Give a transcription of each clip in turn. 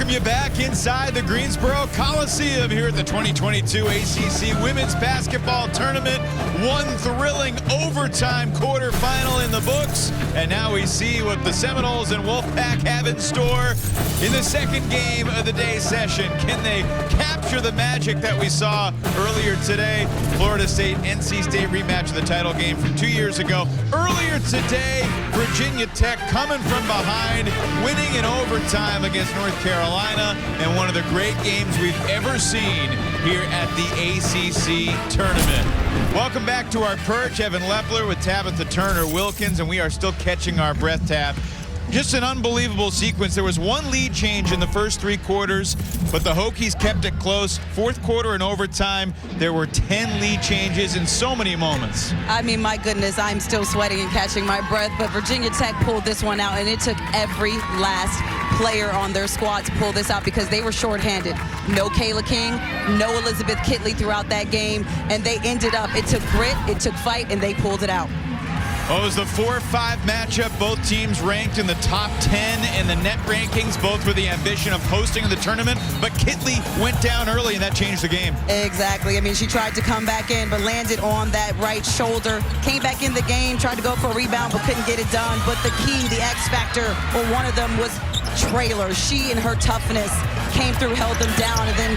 welcome you back inside the Greensboro Coliseum here at the 2022 ACC Women's Basketball Tournament. One thrilling overtime quarterfinal in the books, and now we see what the Seminoles and Wolfpack have in store in the second game of the day session. Can they capture the magic that we saw earlier today? Florida State, NC State rematch of the title game from 2 years ago. Earlier today, Virginia Tech coming from behind, winning in overtime against North Carolina, and one of the great games we've ever seen here at the ACC Tournament. Welcome back to our perch. Evan Lepler with Tabitha Turner-Wilkins, and we are still catching our breath, Tab. Just an unbelievable sequence. There was one lead change in the first 3 quarters, but the Hokies kept it close. Fourth quarter and overtime, there were 10 lead changes in so many moments. I mean, my goodness, I'm still sweating and catching my breath, but Virginia Tech pulled this one out, and it took every last player on their squad to pull this out because they were shorthanded. No Kayla King, no Elizabeth Kitley throughout that game, and they ended up, it took grit, it took fight, and they pulled it out. Well, it was the 4-5 matchup. Both teams ranked in the top 10 in the net rankings, both with the ambition of hosting the tournament. But Kitley went down early, and that changed the game. Exactly. I mean, she tried to come back in, but landed on that right shoulder. Came back in the game, tried to go for a rebound, but couldn't get it done. But the key, the X factor, or one of them was Traylor. She and her toughness came through, held them down, and then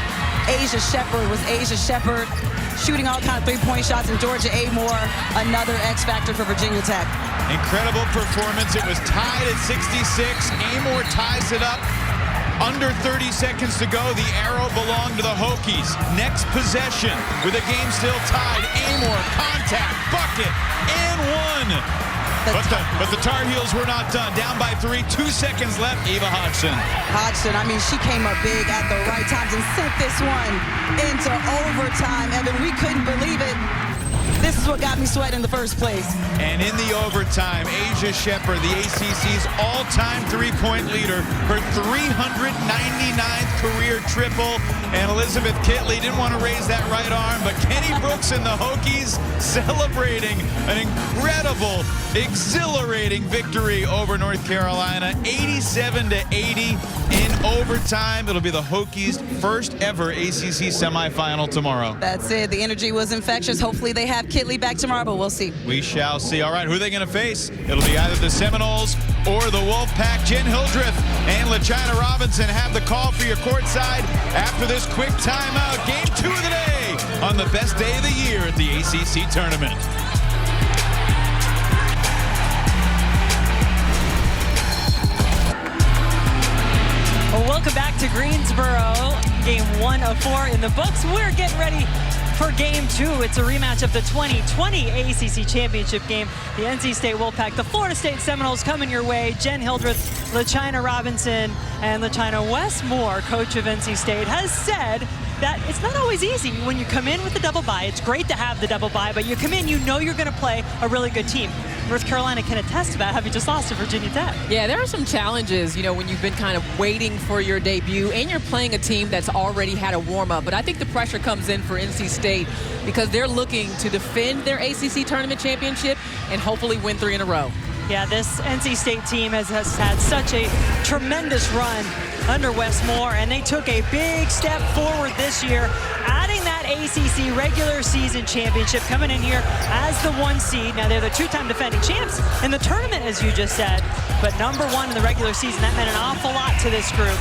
Asia Shepherd shooting all kind of three-point shots, and Georgia Amore, another X factor for Virginia Tech. Incredible performance. It was tied at 66. Amore ties it up. Under 30 seconds to go. The arrow belonged to the Hokies. Next possession with the game still tied. Amore, contact, bucket, and one. But the Tar Heels were not done. Down by 3, 2 seconds left. Eva Hodgson, I mean, she came up big at the right times and sent this one into overtime. Evan, we couldn't believe it. This is what got me sweating in the first place. And in the overtime, Asia Shepherd, the ACC's all-time three-point leader, her 399th career triple. And Elizabeth Kitley didn't want to raise that right arm, but Kenny Brooks and the Hokies celebrating an incredible, exhilarating victory over North Carolina, 87-80 in overtime. It'll be the Hokies' first ever ACC semifinal tomorrow. That's it. The energy was infectious. Hopefully they have Kitley back tomorrow, but we'll see. We shall see. All right, who are they going to face? It'll be either the Seminoles or the Wolfpack. Jen Hildreth and LaChina Robinson have the call for your courtside after this quick timeout. Game 2 of the day on the best day of the year at the ACC Tournament. Well, welcome back to Greensboro. Game 1 of 4 in the books. We're getting ready for Game 2. It's a rematch of the 2020 ACC Championship game. The NC State Wolfpack, the Florida State Seminoles coming your way. Jen Hildreth, LaChina Robinson, and LaChina Westmore, coach of NC State, has said that it's not always easy when you come in with the double bye. It's great to have the double bye, but you come in, you know you're going to play a really good team. North Carolina can attest to that, having just lost to Virginia Tech. Yeah, there are some challenges, you know, when you've been kind of waiting for your debut and you're playing a team that's already had a warm-up. But I think the pressure comes in for NC State because they're looking to defend their ACC Tournament championship and hopefully win 3 in a row. Yeah, this NC State team has had such a tremendous run under Westmore, and they took a big step forward this year, adding that ACC regular season championship, coming in here as the 1 seed. Now, they're the 2-time defending champs in the tournament, as you just said, but number 1 in the regular season. That meant an awful lot to this group.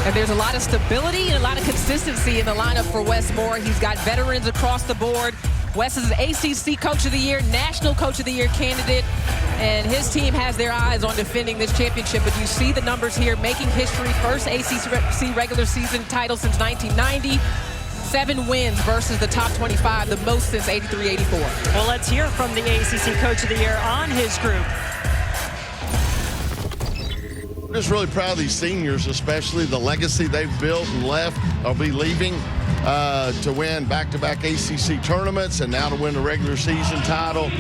And there's a lot of stability and a lot of consistency in the lineup for Westmore. He's got veterans across the board. Wes is an ACC Coach of the Year, National Coach of the Year candidate, and his team has their eyes on defending this championship. But you see the numbers here, making history, first ACC regular season title since 1990. 7 wins versus the top 25, the most since 83-84. Well, let's hear from the ACC Coach of the Year on his group. I'm just really proud of these seniors, especially the legacy they've built and left. They'll be leaving to win back-to-back ACC tournaments and now to win the regular season title.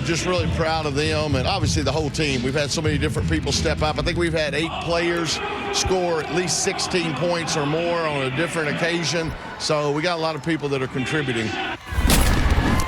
Just really proud of them, and obviously the whole team. We've had so many different people step up. I think we've had 8 players score at least 16 points or more on a different occasion. So we got a lot of people that are contributing.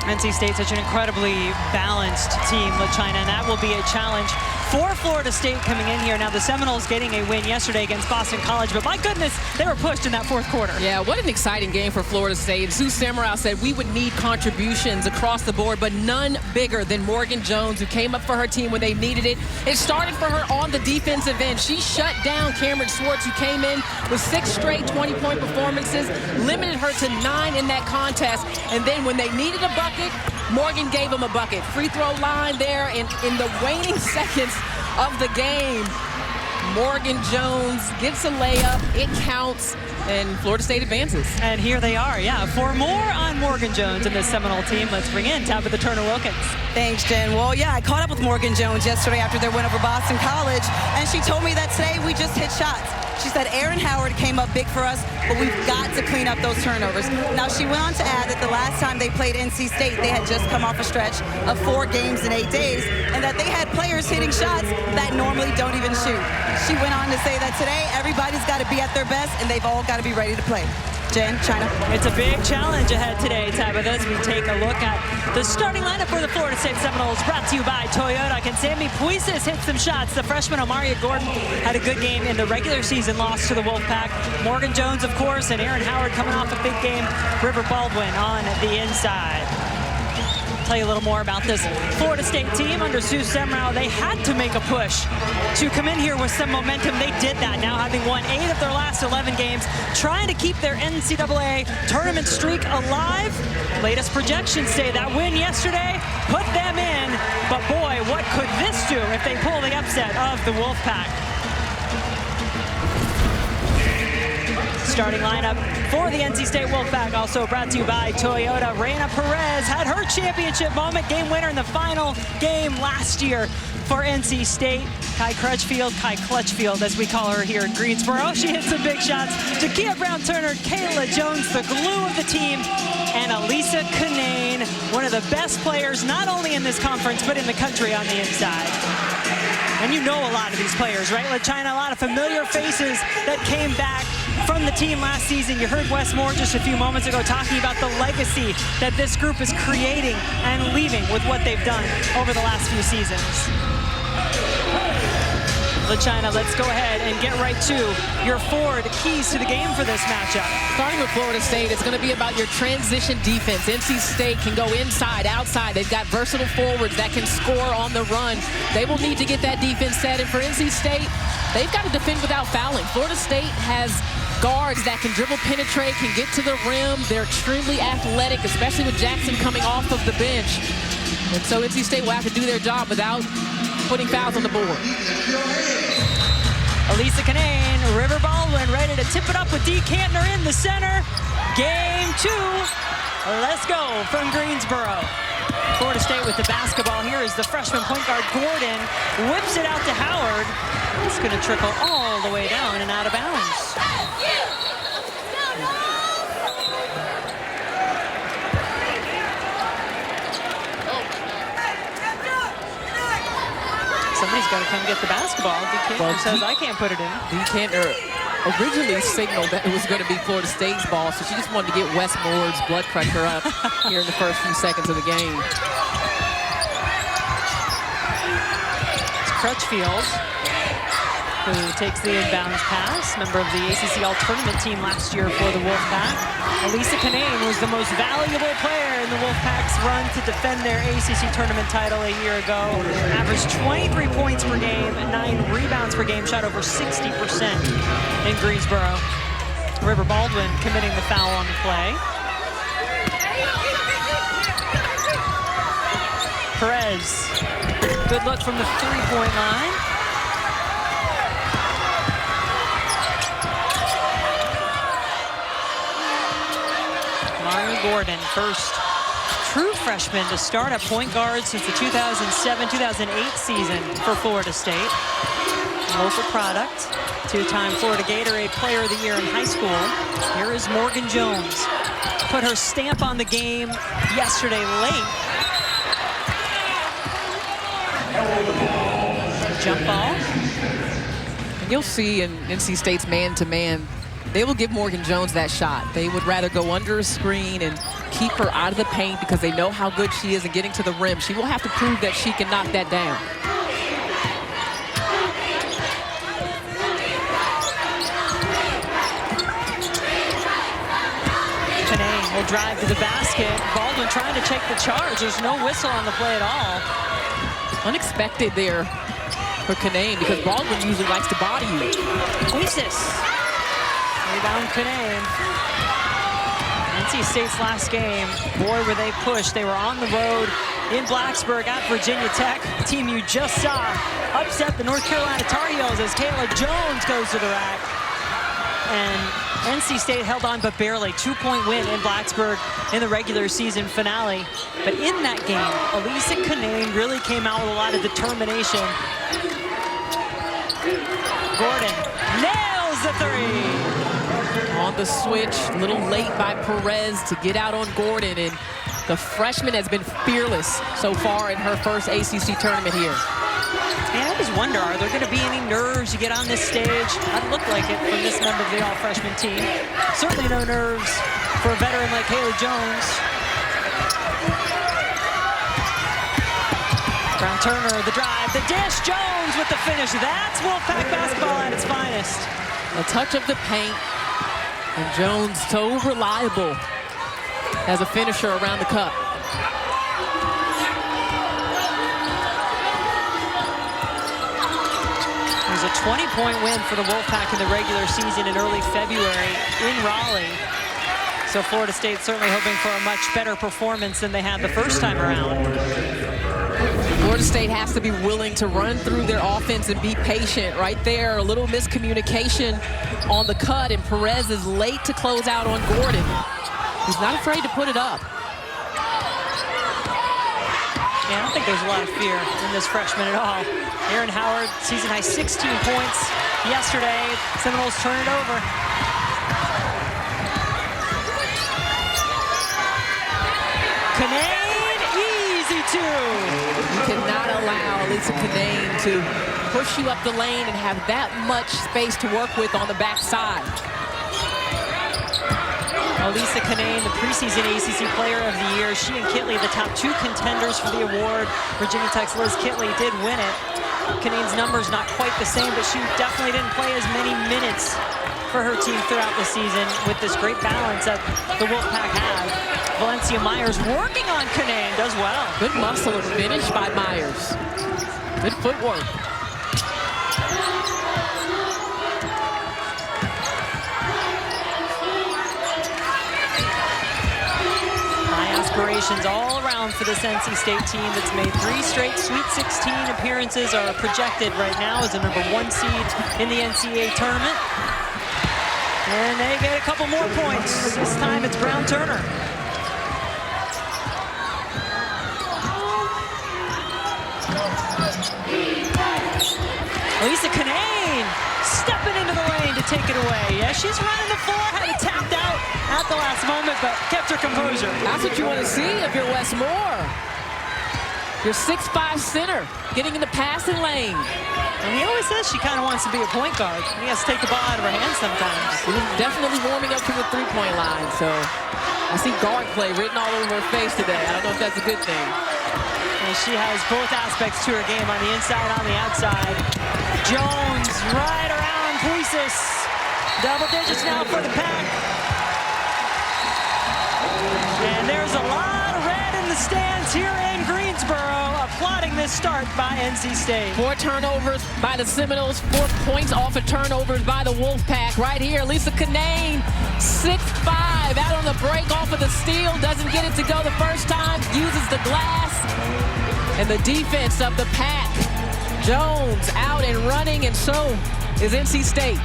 NC State, such an incredibly balanced team, LaChina, and that will be a challenge for Florida State coming in here. Now the Seminoles getting a win yesterday against Boston College, but my goodness, they were pushed in that fourth quarter. Yeah, what an exciting game for Florida State. Sue Seminoles said we would need contributions across the board, but none bigger than Morgan Jones, who came up for her team when they needed it. It started for her on the defensive end. She shut down Cameron Schwartz, who came in with 6 straight 20-point performances, limited her to 9 in that contest. And then when they needed a bucket, Morgan gave them a bucket. Free throw line there, and in the waning seconds of the game, Morgan Jones gets a layup. It counts, and Florida State advances. And here they are, yeah. For more on Morgan Jones and the Seminole team, let's bring in Tabitha Turner-Wilkins. Thanks, Jen. Well, yeah, I caught up with Morgan Jones yesterday after their win over Boston College, and she told me that today we just hit shots. She said Aaron Howard came up big for us, but we've got to clean up those turnovers. Now, she went on to add that the last time they played NC State, they had just come off a stretch of 4 games in 8 days, and that they had players hitting shots that normally don't even shoot. She went on to say that today, everybody's got to be at their best, and they've all got to be ready to play. Jen, China. It's a big challenge ahead today, Tabitha, as we take a look at the starting lineup for the Florida State Seminoles, brought to you by Toyota. Can Sammy Puises hit some shots? The freshman Amaria Gordon had a good game in the regular season loss to the Wolfpack. Morgan Jones, of course, and Aaron Howard coming off a big game. River Baldwin on the inside. Tell you a little more about this Florida State team under Sue Seminoles. They had to make a push to come in here with some momentum. They did that, now having won 8 of their last 11 games, trying to keep their NCAA tournament streak alive. Latest projections say that win yesterday put them in, but boy, what could this do if they pull the upset of the Wolfpack? Starting lineup for the NC State Wolfpack, also brought to you by Toyota. Reina Perez had her championship moment, game winner in the final game last year for NC State. Kai Clutchfield, as we call her here in Greensboro. She hit some big shots. Jakia Brown-Turner, Kayla Jones, the glue of the team, and Elisa Canane, one of the best players, not only in this conference, but in the country on the inside. And you know a lot of these players, right? LaChina, a lot of familiar faces that came back from the team last season. You heard Wes Moore just a few moments ago talking about the legacy that this group is creating and leaving with what they've done over the last few seasons. LaChina, let's go ahead and get right to your 4 keys to the game for this matchup. Starting with Florida State, it's going to be about your transition defense. NC State can go inside, outside. They've got versatile forwards that can score on the run. They will need to get that defense set. And for NC State, they've got to defend without fouling. Florida State has guards that can dribble, penetrate, can get to the rim. They're extremely athletic, especially with Jackson coming off of the bench. And so NC State will have to do their job without putting fouls on the board. Elisa Canane, River Baldwin ready to tip it up with Dee Cantner in the center. Game 2. Let's go from Greensboro. Florida State with the basketball. Here is the freshman point guard Gordon. Whips it out to Howard. It's going to trickle all the way down and out of bounds. Somebody's got to come get the basketball. Dee Cantner says, I can't put it in. Dee Cantner originally signaled that it was going to be Florida State's ball, so she just wanted to get Wes Moore's blood pressure up here in the first few seconds of the game. It's Crutchfield who takes the inbounds pass, member of the ACC Tournament team last year for the Wolfpack. Elisa Canane was the most valuable player in the Wolfpack's run to defend their ACC Tournament title a year ago. Averaged 23 points per game, 9 rebounds per game, shot over 60% in Greensboro. River Baldwin committing the foul on the play. Perez, good look from the 3-point line. Gordon, first true freshman to start at point guard since the 2007-2008 season for Florida State. Local product, 2-time Florida Gatorade Player of the Year in high school. Here is Morgan Jones. Put her stamp on the game yesterday late. Jump ball. And you'll see in NC State's man-to-man, they will give Morgan Jones that shot. They would rather go under a screen and keep her out of the paint because they know how good she is in getting to the rim. She will have to prove that she can knock that down. Right-handed drive to the basket. Baldwin trying to take the charge. There's no whistle on the play at all. Unexpected there for Canaan because Baldwin usually likes to body you. Oasis. Rebound Canaan. NC State's last game, boy, were they pushed. They were on the road in Blacksburg at Virginia Tech. The team you just saw upset the North Carolina Tar Heels as Kayla Jones goes to the rack. And NC State held on but barely. 2-point win in Blacksburg in the regular season finale. But in that game, Elisa Canaan really came out with a lot of determination. Gordon nails the three. On the switch, a little late by Perez to get out on Gordon, and the freshman has been fearless so far in her first ACC tournament here. Yeah, I always wonder, are there going to be any nerves you get on this stage? Doesn't look like it from this member of the all-freshman team. Certainly no nerves for a veteran like Kayla Jones. Brown Turner, the drive, the dish, Jones with the finish. That's Wolfpack basketball at its finest. A touch of the paint. And Jones so reliable as a finisher around the cup. It was a 20-point win for the Wolfpack in the regular season in early February in Raleigh. So Florida State certainly hoping for a much better performance than they had the first time around. Florida State has to be willing to run through their offense and be patient. Right there, a little miscommunication on the cut, and Perez is late to close out on Gordon. He's not afraid to put it up. Yeah, I don't think there's a lot of fear in this freshman at all. Aaron Howard, season high 16 points yesterday. Seminoles turn it over. Canaan, easy two. You cannot allow Elisa Canaan to push you up the lane and have that much space to work with on the backside. Elisa Canaan, the preseason ACC Player of the Year. She and Kitley, the top two contenders for the award. Virginia Tech's Liz Kitley did win it. Canaan's numbers not quite the same, but she definitely didn't play as many minutes for her team throughout the season with this great balance that the Wolfpack have. Valencia Myers working on Canaan, does well. Good muscle and finish by Myers. Good footwork. Aspirations all around for this NC State team that's made 3 straight Sweet 16 appearances, are projected right now as a #1 seed in the NCAA tournament. And they get a couple more points. This time it's Brown Turner. Elisa Canaan stepping into the lane to take it away. Yeah, she's running the floor, had it tapped out at the last moment, but kept her composure. That's what you want to see if you're Wes Moore. Your 6'5" center getting in the passing lane. And he always says she kind of wants to be a point guard. He has to take the ball out of her hands sometimes. Definitely warming up to the three-point line, so I see guard play written all over her face today. I don't know if that's a good thing. And she has both aspects to her game, on the inside, on the outside. Jones right around Puisis. Double digits now for the Pack. And there's a lot of red in the stands here in Greensboro, applauding this start by NC State. 4 turnovers by the Seminoles, 4 points off of turnovers by the Wolfpack. Right here, Elisa Canaan, 6'5", out on the break off of the steal, doesn't get it to go the first time, uses the glass. And the defense of the Pack. Jones out and running, and so is NC State.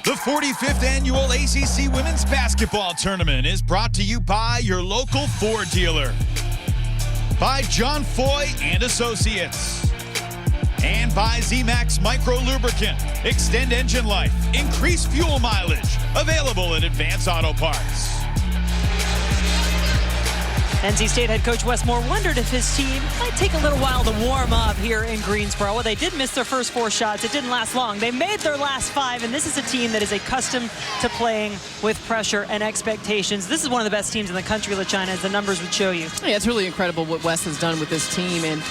The 45th annual ACC Women's Basketball Tournament is brought to you by your local Ford dealer, by John Foy and Associates, and by Z-Max Micro Lubricant. Extend engine life, increase fuel mileage. Available at Advance Auto Parts. NC State head coach Wes Moore wondered if his team might take a little while to warm up here in Greensboro. Well, they did miss their first 4 shots. It didn't last long. They made their last 5, and this is a team that is accustomed to playing with pressure and expectations. This is one of the best teams in the country, LaChina, as the numbers would show you. Yeah, it's really incredible what Wes has done with this team, and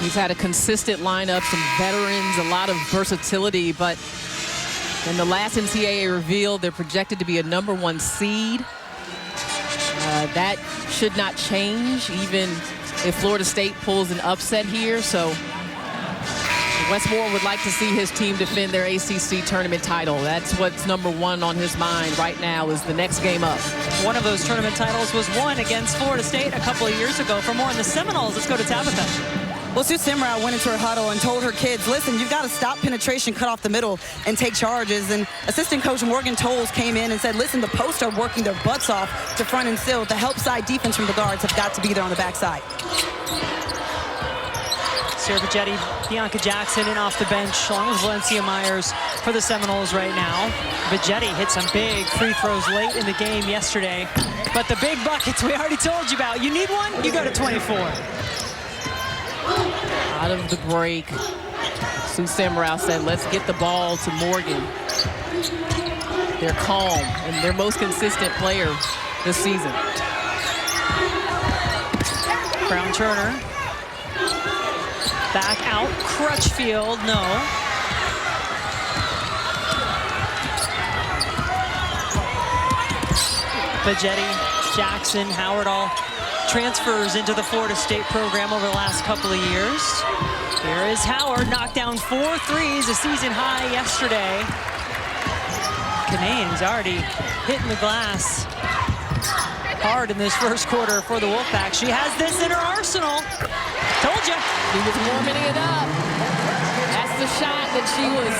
He's had a consistent lineup, some veterans, a lot of versatility, but in the last NCAA reveal, they're projected to be a #1 seed. That should not change, even if Florida State pulls an upset here. So Westmore would like to see his team defend their ACC tournament title. That's what's #1 on his mind right now, is the next game up. One of those tournament titles was won against Florida State a couple of years ago. For more on the Seminoles, let's go to Tabitha. Well, Sue Seminoles went into her huddle and told her kids, listen, you've got to stop penetration, cut off the middle, and take charges. And assistant coach Morgan Tolles came in and said, listen, the posts are working their butts off to front and still. The help side defense from the guards have got to be there on the backside. Sarah Bajcetti, Bianca Jackson in off the bench, along with Valencia Myers for the Seminoles right now. Bajcetti hit some big free throws late in the game yesterday. But the big buckets we already told you about. You need one, you go to 24. Out of the break, Sue Seminoles said, let's get the ball to Morgan. They're calm and their most consistent player this season. Brown Turner. Back out, Crutchfield, no. Bajcetti, Jackson, Howard all transfers into the Florida State program over the last couple of years. Here is Howard, knocked down 4 threes, a season high yesterday. Canaan is already hitting the glass hard in this first quarter for the Wolfpack. She has this in her arsenal. Told you. He was warming it up. That's the shot that she was,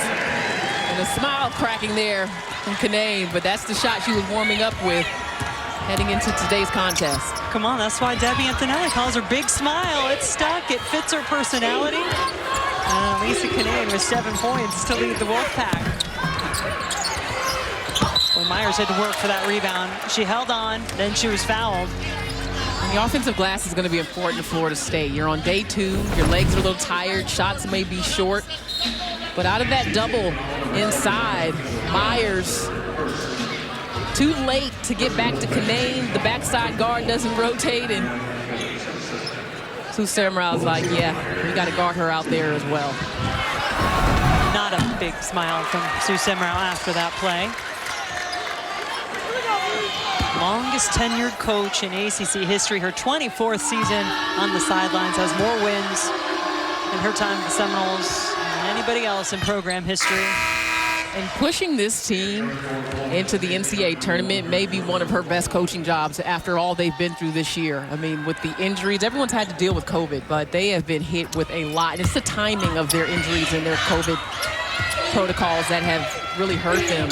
and a smile cracking there from Canaan, but that's the shot she was warming up with heading into today's contest. Come on, that's why Debbie Antonelli calls her Big Smile. It's stuck, it fits her personality. Lisa Canaan with 7 points to lead the Wolfpack. Well, Myers had to work for that rebound. She held on, then she was fouled. And the offensive glass is going to be important to Florida State. You're on day 2, your legs are a little tired, shots may be short, but out of that double inside, Myers too late to get back to Canaan. The backside guard doesn't rotate, and Sue Seminoles like, yeah, we got to guard her out there as well. Not a big smile from Sue Seminoles after that play. Longest tenured coach in ACC history, her 24th season on the sidelines, has more wins in her time at the Seminoles than anybody else in program history. And pushing this team into the NCAA tournament may be one of her best coaching jobs after all they've been through this year. I mean, with the injuries, everyone's had to deal with COVID, but they have been hit with a lot. And it's the timing of their injuries and their COVID protocols that have really hurt them.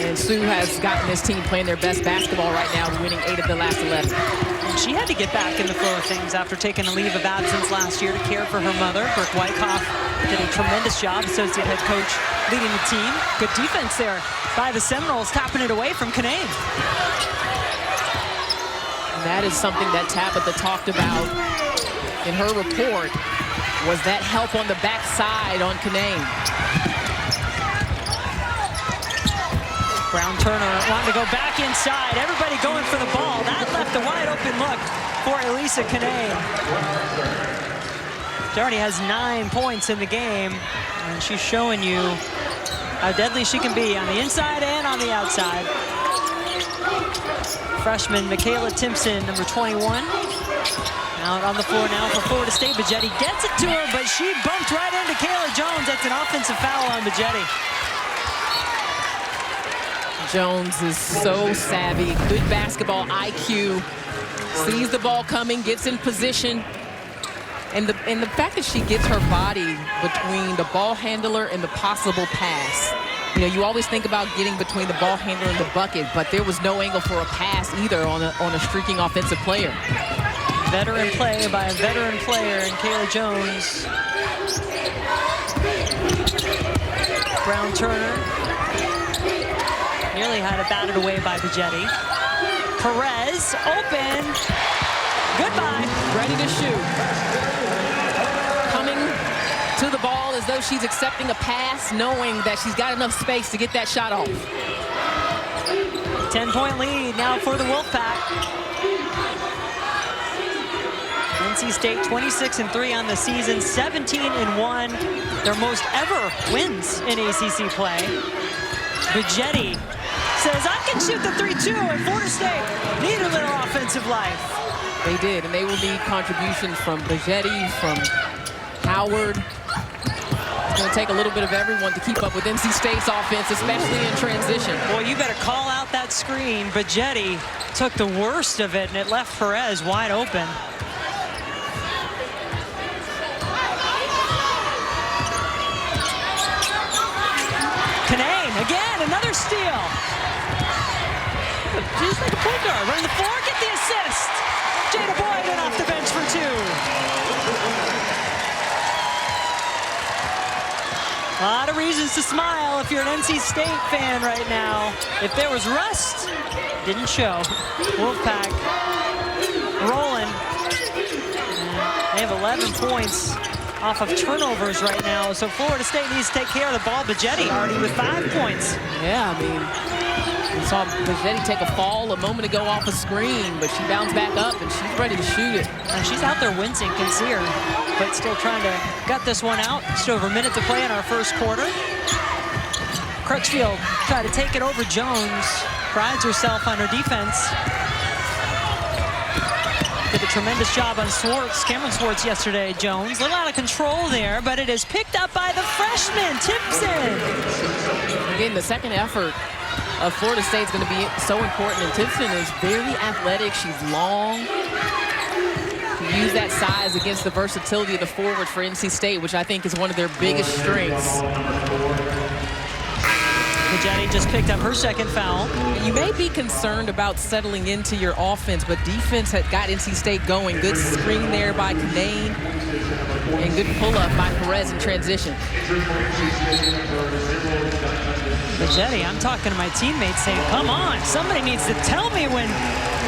And Sue has gotten this team playing their best basketball right now, winning 8 of the last 11. And she had to get back in the flow of things after taking a leave of absence last year to care for her mother. Brooke Wyckoff did a tremendous job, associate head coach, leading the team. Good defense there by the Seminoles, tapping it away from Canaan. And that is something that Tabitha talked about in her report, was that help on the backside on Canaan. Brown Turner wanting to go back inside. Everybody going for the ball. That left a wide open look for Elisa Canaan. She already has 9 points in the game, and she's showing you how deadly she can be on the inside and on the outside. Freshman Michaela Timpson, number 21. Out on the floor now for Florida State. Bajcetti gets it to her, but she bumped right into Kayla Jones. That's an offensive foul on Bajcetti. Jones is so savvy, good basketball IQ, sees the ball coming, gets in position. And the fact that she gets her body between the ball handler and the possible pass. You know, you always think about getting between the ball handler and the bucket, but there was no angle for a pass either on a streaking offensive player. Veteran play by a veteran player in Kayla Jones. Brown Turner nearly had it batted away by Bajcetti. Perez, open. Goodbye. Ready to shoot. Coming to the ball as though she's accepting a pass, knowing that she's got enough space to get that shot off. 10-point lead now for the Wolfpack. NC State 26-3 on the season, 17-1. Their most ever wins in ACC play. Buggetti says, I can shoot the 3-2, and Florida State need a little offensive life. They did, and they will need contributions from Buggetti, from Howard. It's going to take a little bit of everyone to keep up with NC State's offense, especially in transition. Boy, you better call out that screen. Buggetti took the worst of it, and it left Perez wide open. Canane, again, another steal. She's like a point guard, running the floor, get the assist. Jada Boyd off the bench for 2. A lot of reasons to smile if you're an NC State fan right now. If there was rust, didn't show. Wolfpack rolling. They have 11 points off of turnovers right now, so Florida State needs to take care of the ball. Buggetti already with 5 points. Yeah, I mean, we saw Buggetti take a fall a moment ago off a screen, but she bounced back up and she's ready to shoot it. And she's out there wincing, can see her, but still trying to gut this one out. Just over a minute to play in our first quarter. Crutchfield tried to take it over Jones. Prides herself on her defense. Did a tremendous job on Swartz, Cameron Swartz yesterday, Jones. A little out of control there, but it is picked up by the freshman, Timpson. Again, the second effort of Florida State is going to be so important, and Timpson is very athletic. She's long. To use that size against the versatility of the forward for NC State, which I think is one of their biggest strengths. Buggetti just picked up her second foul. You may be concerned about settling into your offense, but defense had got NC State going. Good screen there by Canane, and good pull-up by Perez in transition. Buggetti, I'm talking to my teammates saying, come on, somebody needs to tell me when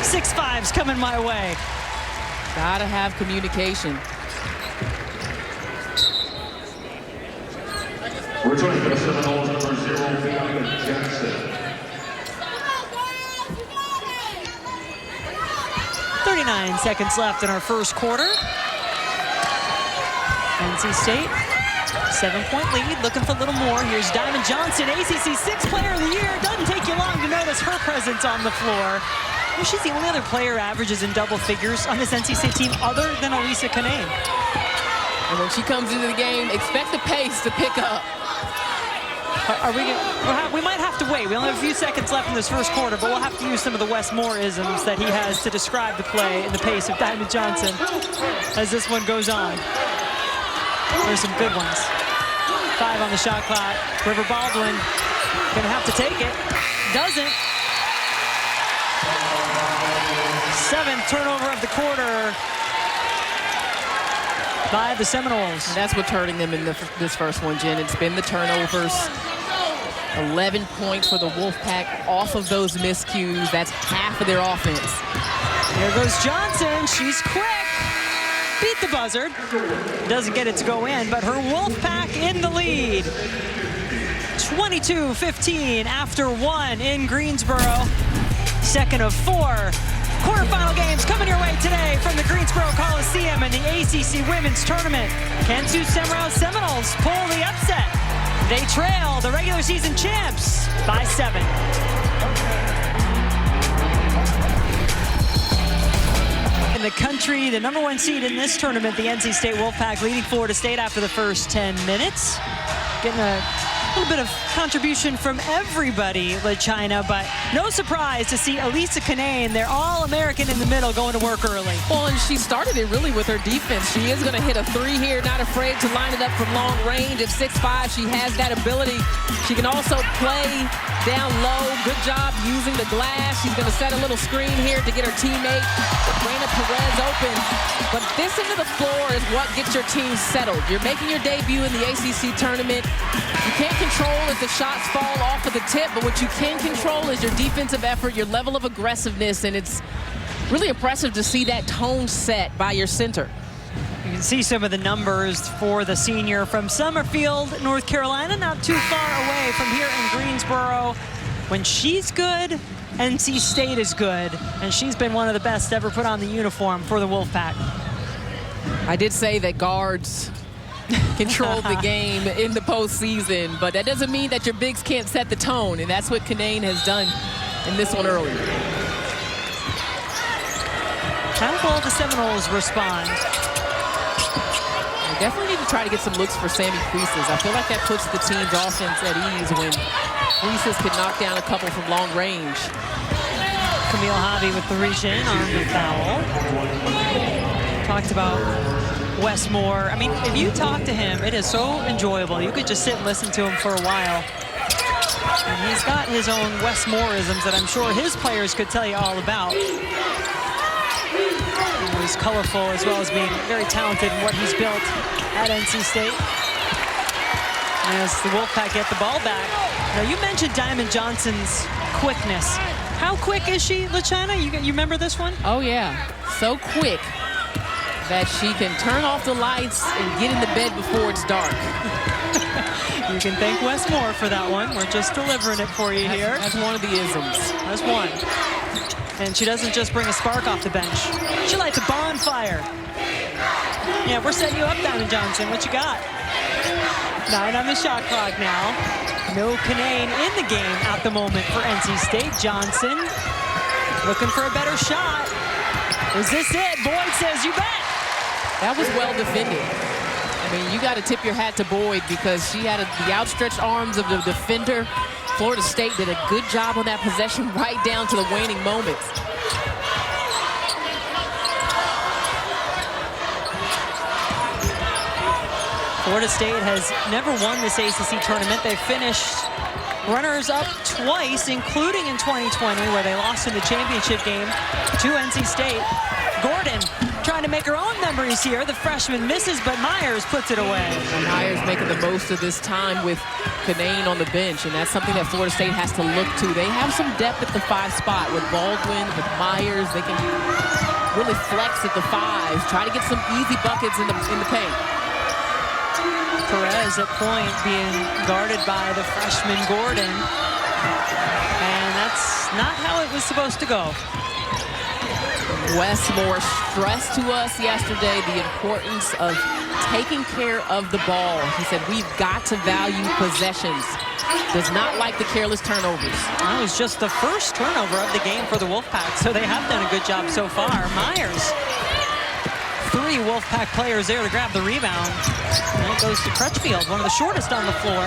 6'5's coming my way. Gotta have communication. Returning for the Seminoles, number 0, Jackson. 39 seconds left in our first quarter. NC State, 7-point lead, looking for a little more. Here's Diamond Johnson, ACC 6th Player of the Year. Doesn't take you long to notice her presence on the floor. Well, she's the only other player averages in double figures on this NC State team other than Elisa Canane. And when she comes into the game, expect the pace to pick up. We might have to wait. We only have a few seconds left in this first quarter, but we'll have to use some of the Wes Moore-isms that he has to describe the play and the pace of Diamond Johnson as this one goes on. There's some good ones. 5 on the shot clock. River Baldwin gonna have to take it. Doesn't. 7th turnover of the quarter by the Seminoles. And that's what's hurting them in this first one, Jen. It's been the turnovers. 11 points for the Wolfpack off of those miscues. That's half of their offense. Here goes Johnson. She's quick. Beat the buzzer. Doesn't get it to go in, but her Wolfpack in the lead. 22-15 after 1 in Greensboro. Second of 4. Quarterfinal games coming your way today from the Greensboro Coliseum and the ACC Women's Tournament. Can Sioux Seminoles pull the upset? They trail the regular season champs by 7. In the country, the #1 seed in this tournament, the NC State Wolfpack leading Florida State after the first 10 minutes. Getting a little bit of contribution from everybody, LaChina, but no surprise to see Elisa Canane, their All-American in the middle, going to work early. Well, and she started it really with her defense. She is going to hit a 3 here, not afraid to line it up from long range. At 6'5", she has that ability. She can also play down low. Good job using the glass. She's going to set a little screen here to get her teammate, Brandon Perez, open. But this end of the floor is what gets your team settled. You're making your debut in the ACC tournament. You can't control if the shots fall off of the tip, but what you can control is your defensive effort, your level of aggressiveness, and it's really impressive to see that tone set by your center. You can see some of the numbers for the senior from Summerfield, North Carolina, not too far away from here in Greensboro. When she's good, NC State is good, and she's been one of the best to ever put on the uniform for the Wolfpack. I did say that guards control the game in the postseason, but that doesn't mean that your bigs can't set the tone, and that's what Kanane has done in this one earlier. How will the Seminoles respond? They definitely need to try to get some looks for Sammy Priestess. I feel like that puts the team's offense at ease when Priestess could knock down a couple from long range. Camille Javi with the reach in on the foul. Talked about Westmore. I mean, if you talk to him, it is so enjoyable. You could just sit and listen to him for a while. And he's got his own Westmoreisms that I'm sure his players could tell you all about. He's colorful as well as being very talented in what he's built at NC State. As the Wolfpack get the ball back. Now, you mentioned Diamond Johnson's quickness. How quick is she, LaChana? You remember this one? Oh, yeah. So quick that she can turn off the lights and get in the bed before it's dark. You can thank Westmore for that one. We're just delivering it for you here. That's one of the isms. That's one. And she doesn't just bring a spark off the bench. She lights a bonfire. Yeah, we're setting you up, Diamond Johnson. What you got? 9 on the shot clock now. No Kanane in the game at the moment for NC State. Johnson looking for a better shot. Is this it? Boyd says, you bet. That was well defended. I mean, you got to tip your hat to Boyd because she had the outstretched arms of the defender. Florida State did a good job on that possession right down to the waning moments. Florida State has never won this ACC tournament. They finished runners-up twice, including in 2020, where they lost in the championship game to NC State. Gordon trying to make her own memories here. The freshman misses, but Myers puts it away. And Myers making the most of this time with Kanane on the bench, and that's something that Florida State has to look to. They have some depth at the 5 spot with Baldwin, with Myers. They can really flex at the 5s, try to get some easy buckets in the paint. Perez at point being guarded by the freshman Gordon. And that's not how it was supposed to go. Westmore stressed to us yesterday the importance of taking care of the ball. He said, we've got to value possessions. Does not like the careless turnovers. That was just the first turnover of the game for the Wolfpack, so they have done a good job so far. Myers. 3 Wolfpack players there to grab the rebound. And it goes to Crutchfield, one of the shortest on the floor.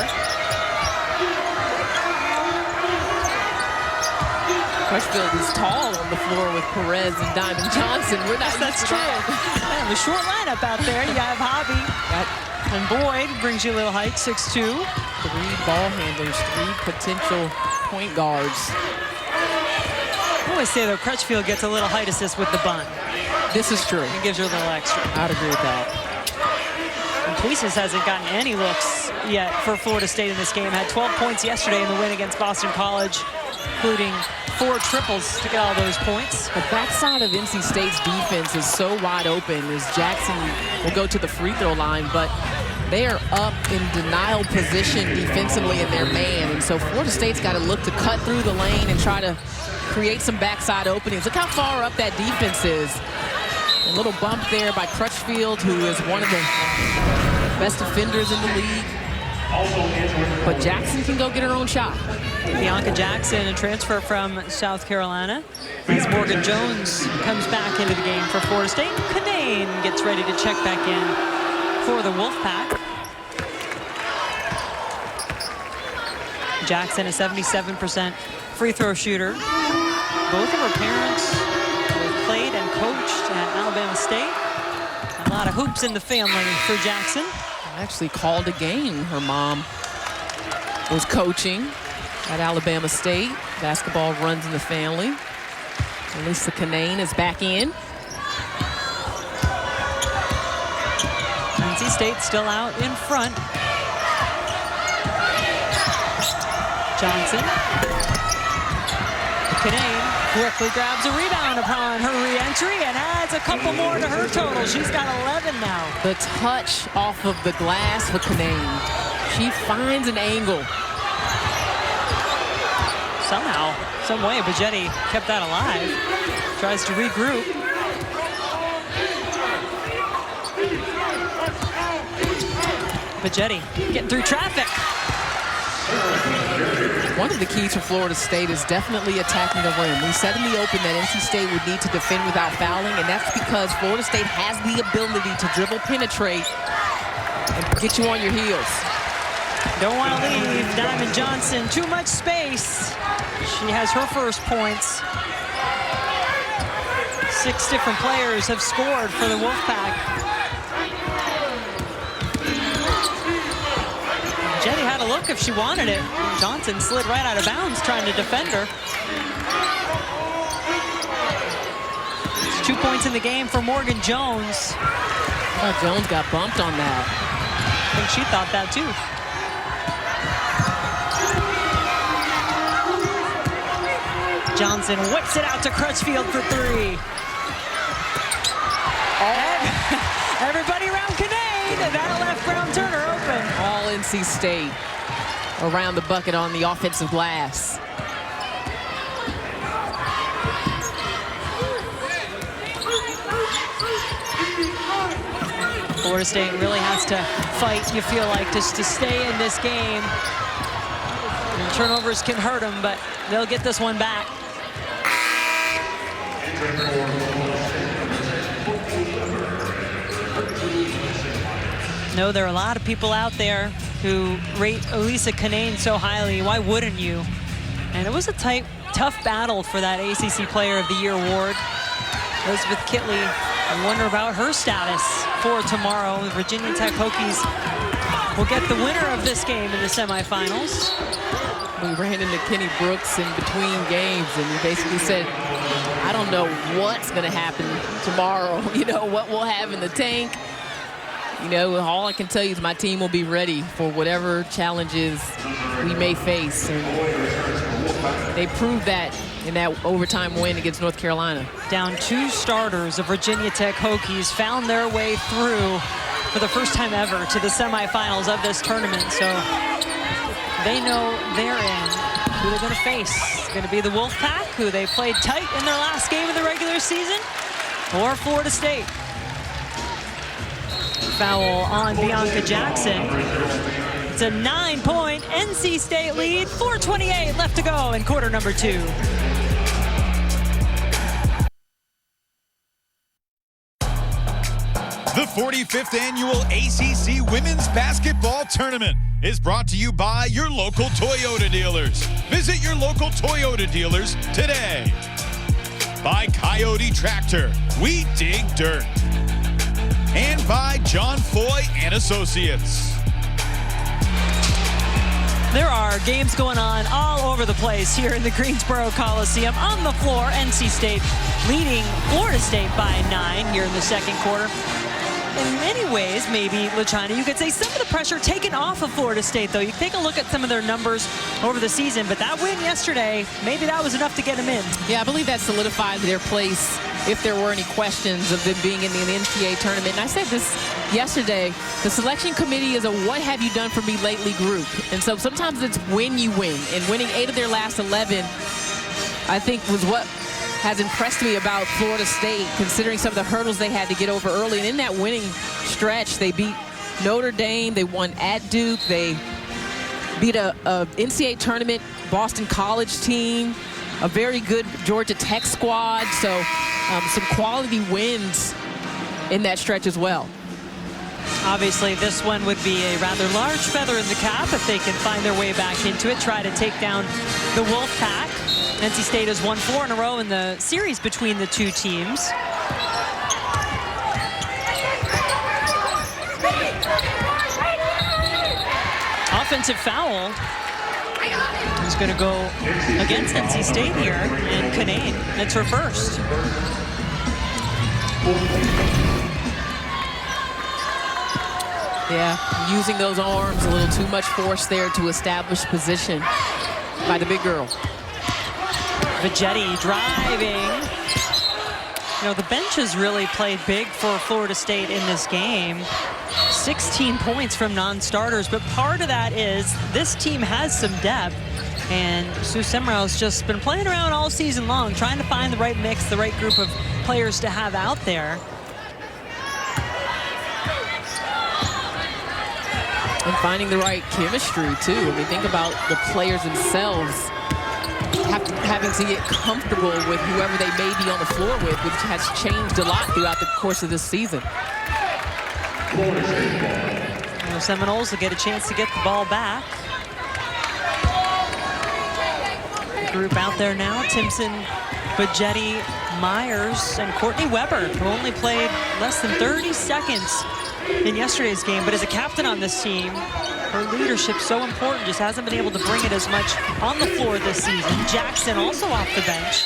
Crutchfield is tall on the floor with Perez and Diamond Johnson. We're not That's true. Yeah, the short lineup out there. You have Hobby. And Boyd brings you a little height, 6'2". 3 ball handlers, 3 potential point guards. I always say, though, Crutchfield gets a little height assist with the bun. This is true. It gives her a little extra. I'd agree with that. And Puises hasn't gotten any looks yet for Florida State in this game. Had 12 points yesterday in the win against Boston College, including 4 triples to get all those points. The backside of NC State's defense is so wide open as Jackson will go to the free throw line, but they are up in denial position defensively in their man. And so Florida State's got to look to cut through the lane and try to create some backside openings. Look how far up that defense is. A little bump there by Crutchfield, who is one of the best defenders in the league. But Jackson can go get her own shot. Bianca Jackson, a transfer from South Carolina. As Morgan Jones comes back into the game for Florida State. Kanane gets ready to check back in for the Wolfpack. Jackson, a 77% free throw shooter. Both of her parents have played and coached at Alabama State. A lot of hoops in the family for Jackson. Actually called a game. Her mom was coaching at Alabama State. Basketball runs in the family. Lisa Kanane is back in. NC State still out in front. Johnson. Kanane quickly grabs a rebound upon her re-entry and adds a couple more to her total. She's got 11 now. The touch off of the glass for Kanane. She finds an angle. Somehow, some way, Bajetti kept that alive. Tries to regroup. Pagetti getting through traffic. One of the keys for Florida State is definitely attacking the rim. We said in the open that NC State would need to defend without fouling, and that's because Florida State has the ability to dribble, penetrate, and get you on your heels. Don't want to leave Diamond Johnson too much space. She has her first points. 6 different players have scored for the Wolfpack. Jenny had a look if she wanted it. Johnson slid right out of bounds trying to defend her. It's 2 points in the game for Morgan Jones. Oh, Jones got bumped on that. I think she thought that too. Johnson whips it out to Crutchfield for 3. Everybody around Kinane, that left Brown Turner open. All NC State around the bucket on the offensive glass. Florida State really has to fight, you feel like, just to stay in this game. And turnovers can hurt them, but they'll get this one back. No, there are a lot of people out there who rate Elisa Kinane so highly. Why wouldn't you? And it was a tough battle for that ACC Player of the Year award. Elizabeth Kitley, I wonder about her status for tomorrow. The Virginia Tech Hokies will get the winner of this game in the semifinals. We ran into Kenny Brooks in between games, and he basically said, I don't know what's going to happen tomorrow, you know, what we'll have in the tank. You know, all I can tell you is my team will be ready for whatever challenges we may face. And they proved that in that overtime win against North Carolina. Down 2 starters, the Virginia Tech Hokies found their way through for the first time ever to the semifinals of this tournament. So they know they're in. Who they're going to face? It's going to be the Wolfpack, who they played tight in their last game of the regular season, or Florida State. Foul on Bianca Jackson. It's a 9-point NC State lead, 4:28 left to go in quarter number 2. The 45th annual ACC Women's Basketball Tournament is brought to you by your local Toyota dealers. Visit your local Toyota dealers today. By Coyote Tractor, we dig dirt. And by John Foy and Associates. There are games going on all over the place here in the Greensboro Coliseum. On the floor, NC State leading Florida State by 9 here in the second quarter. In many ways, maybe, LaChina, you could say some of the pressure taken off of Florida State, though. You take a look at some of their numbers over the season, but that win yesterday, maybe that was enough to get them in. Yeah, I believe that solidified their place if there were any questions of them being in the NCAA tournament. And I said this yesterday, the selection committee is a what have you done for me lately group. And so sometimes it's when you win. And winning 8 of their last 11, I think, was what has impressed me about Florida State, considering some of the hurdles they had to get over early. And in that winning stretch, they beat Notre Dame, they won at Duke, they beat a NCAA tournament Boston College team, a very good Georgia Tech squad. So some quality wins in that stretch as well. Obviously, this one would be a rather large feather in the cap if they can find their way back into it, try to take down the Wolfpack. NC State has won 4 in a row in the series between the two teams. Offensive foul is going to go against NC State here, and Kinane, it's her first. Yeah, using those arms, a little too much force there to establish position by the big girl. Pagetti driving. You know, the bench has really played big for Florida State in this game. 16 points from non-starters, but part of that is this team has some depth, and Sue Seminoles just been playing around all season long, trying to find the right mix, the right group of players to have out there. And finding the right chemistry, too. I mean, think about the players themselves having to get comfortable with whoever they may be on the floor with, which has changed a lot throughout the course of this season. The Seminoles will get a chance to get the ball back. The group out there now, Timpson, Bajetti, Myers, and Courtney Weber, who only played less than 30 seconds in yesterday's game, but as a captain on this team, her leadership so important, just hasn't been able to bring it as much on the floor this season. Jackson also off the bench.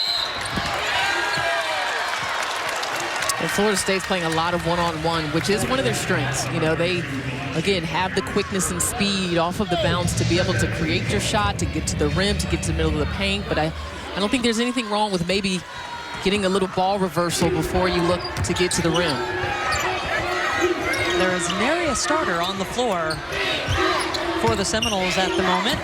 And Florida State's playing a lot of one-on-one, which is one of their strengths. You know, they, again, have the quickness and speed off of the bounce to be able to create your shot, to get to the rim, to get to the middle of the paint. But I don't think there's anything wrong with maybe getting a little ball reversal before you look to get to the rim. There is nary a starter on the floor for the Seminoles at the moment.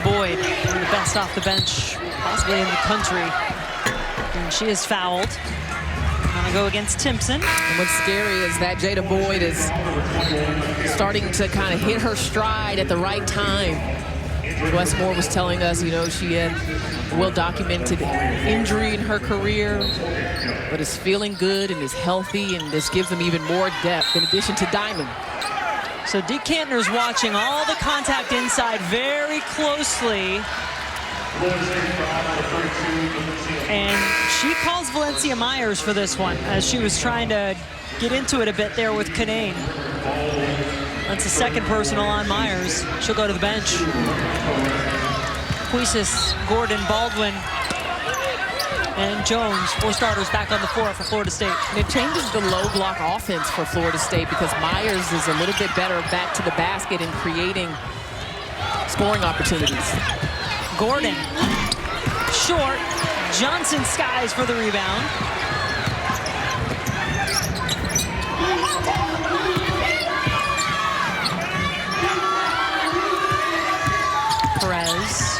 Boyd, one of the best off the bench, possibly in the country. And she is fouled. Gonna go against Timpson. And what's scary is that Jada Boyd is starting to kind of hit her stride at the right time. Wes Moore was telling us, you know, she had a well-documented injury in her career, but is feeling good and is healthy, and this gives them even more depth in addition to Diamond. So Dee Kantner's watching all the contact inside very closely. And she calls Valencia Myers for this one as she was trying to get into it a bit there with Canane. That's the second personal on Myers. She'll go to the bench. Puisis, Gordon, Baldwin, and Jones, 4 starters back on the floor for Florida State. And it changes the low block offense for Florida State because Myers is a little bit better back to the basket and creating scoring opportunities. Gordon, short. Johnson skies for the rebound. Perez.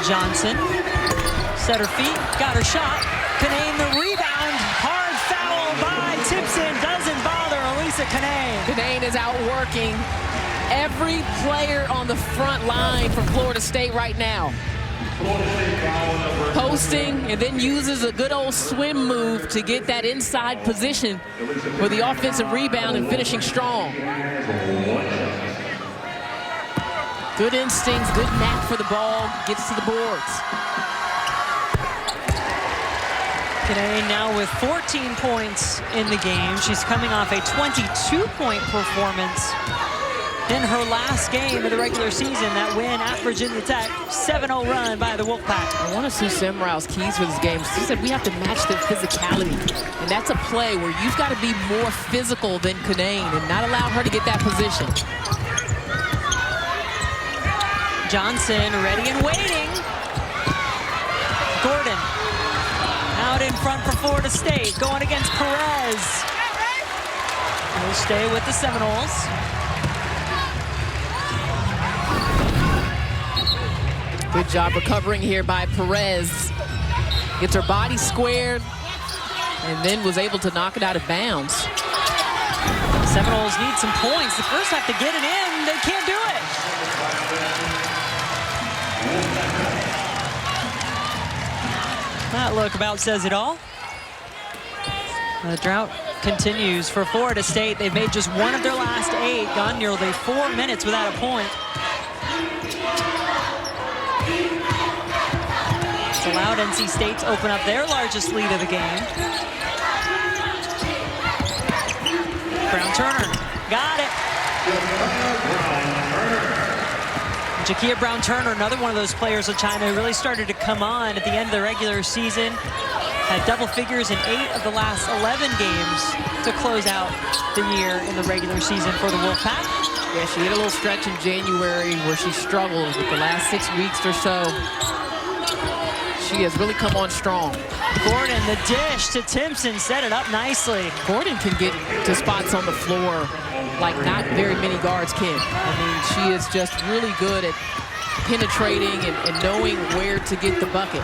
Johnson set her feet, got her shot. Canane the rebound. Hard foul by Timpson. Doesn't bother Elisa Canane. Canane is outworking every player on the front line for Florida State right now. Posting and then uses a good old swim move to get that inside position for the offensive rebound and finishing strong. Good instincts, good knack for the ball, gets to the boards. Canane now with 14 points in the game. She's coming off a 22-point performance in her last game of the regular season. That win at Virginia Tech, 7-0 run by the Wolfpack. I want to see Semrau's keys for this game. She said we have to match their physicality. And that's a play where you've got to be more physical than Canane and not allow her to get that position. Johnson ready and waiting. Gordon out in front for Florida State, going against Perez. We'll stay with the Seminoles. Good job recovering here by Perez. Gets her body squared and then was able to knock it out of bounds. Seminoles need some points. The first have to get it in. They can't do it. That look about says it all. The drought continues for Florida State. They've made just one of their last 8, gone nearly 4 minutes without a point. It's allowed NC State to open up their largest lead of the game. Brown Turner, got it. Jakia Brown Turner, another one of those players of China who really started to come on at the end of the regular season. Had double figures in 8 of the last 11 games to close out the year in the regular season for the Wolfpack. Yeah, she hit a little stretch in January where she struggled with the last 6 weeks or so. She has really come on strong. Gordon, the dish to Timpson, set it up nicely. Gordon can get to spots on the floor like not very many guards can. I mean, she is just really good at penetrating and knowing where to get the bucket.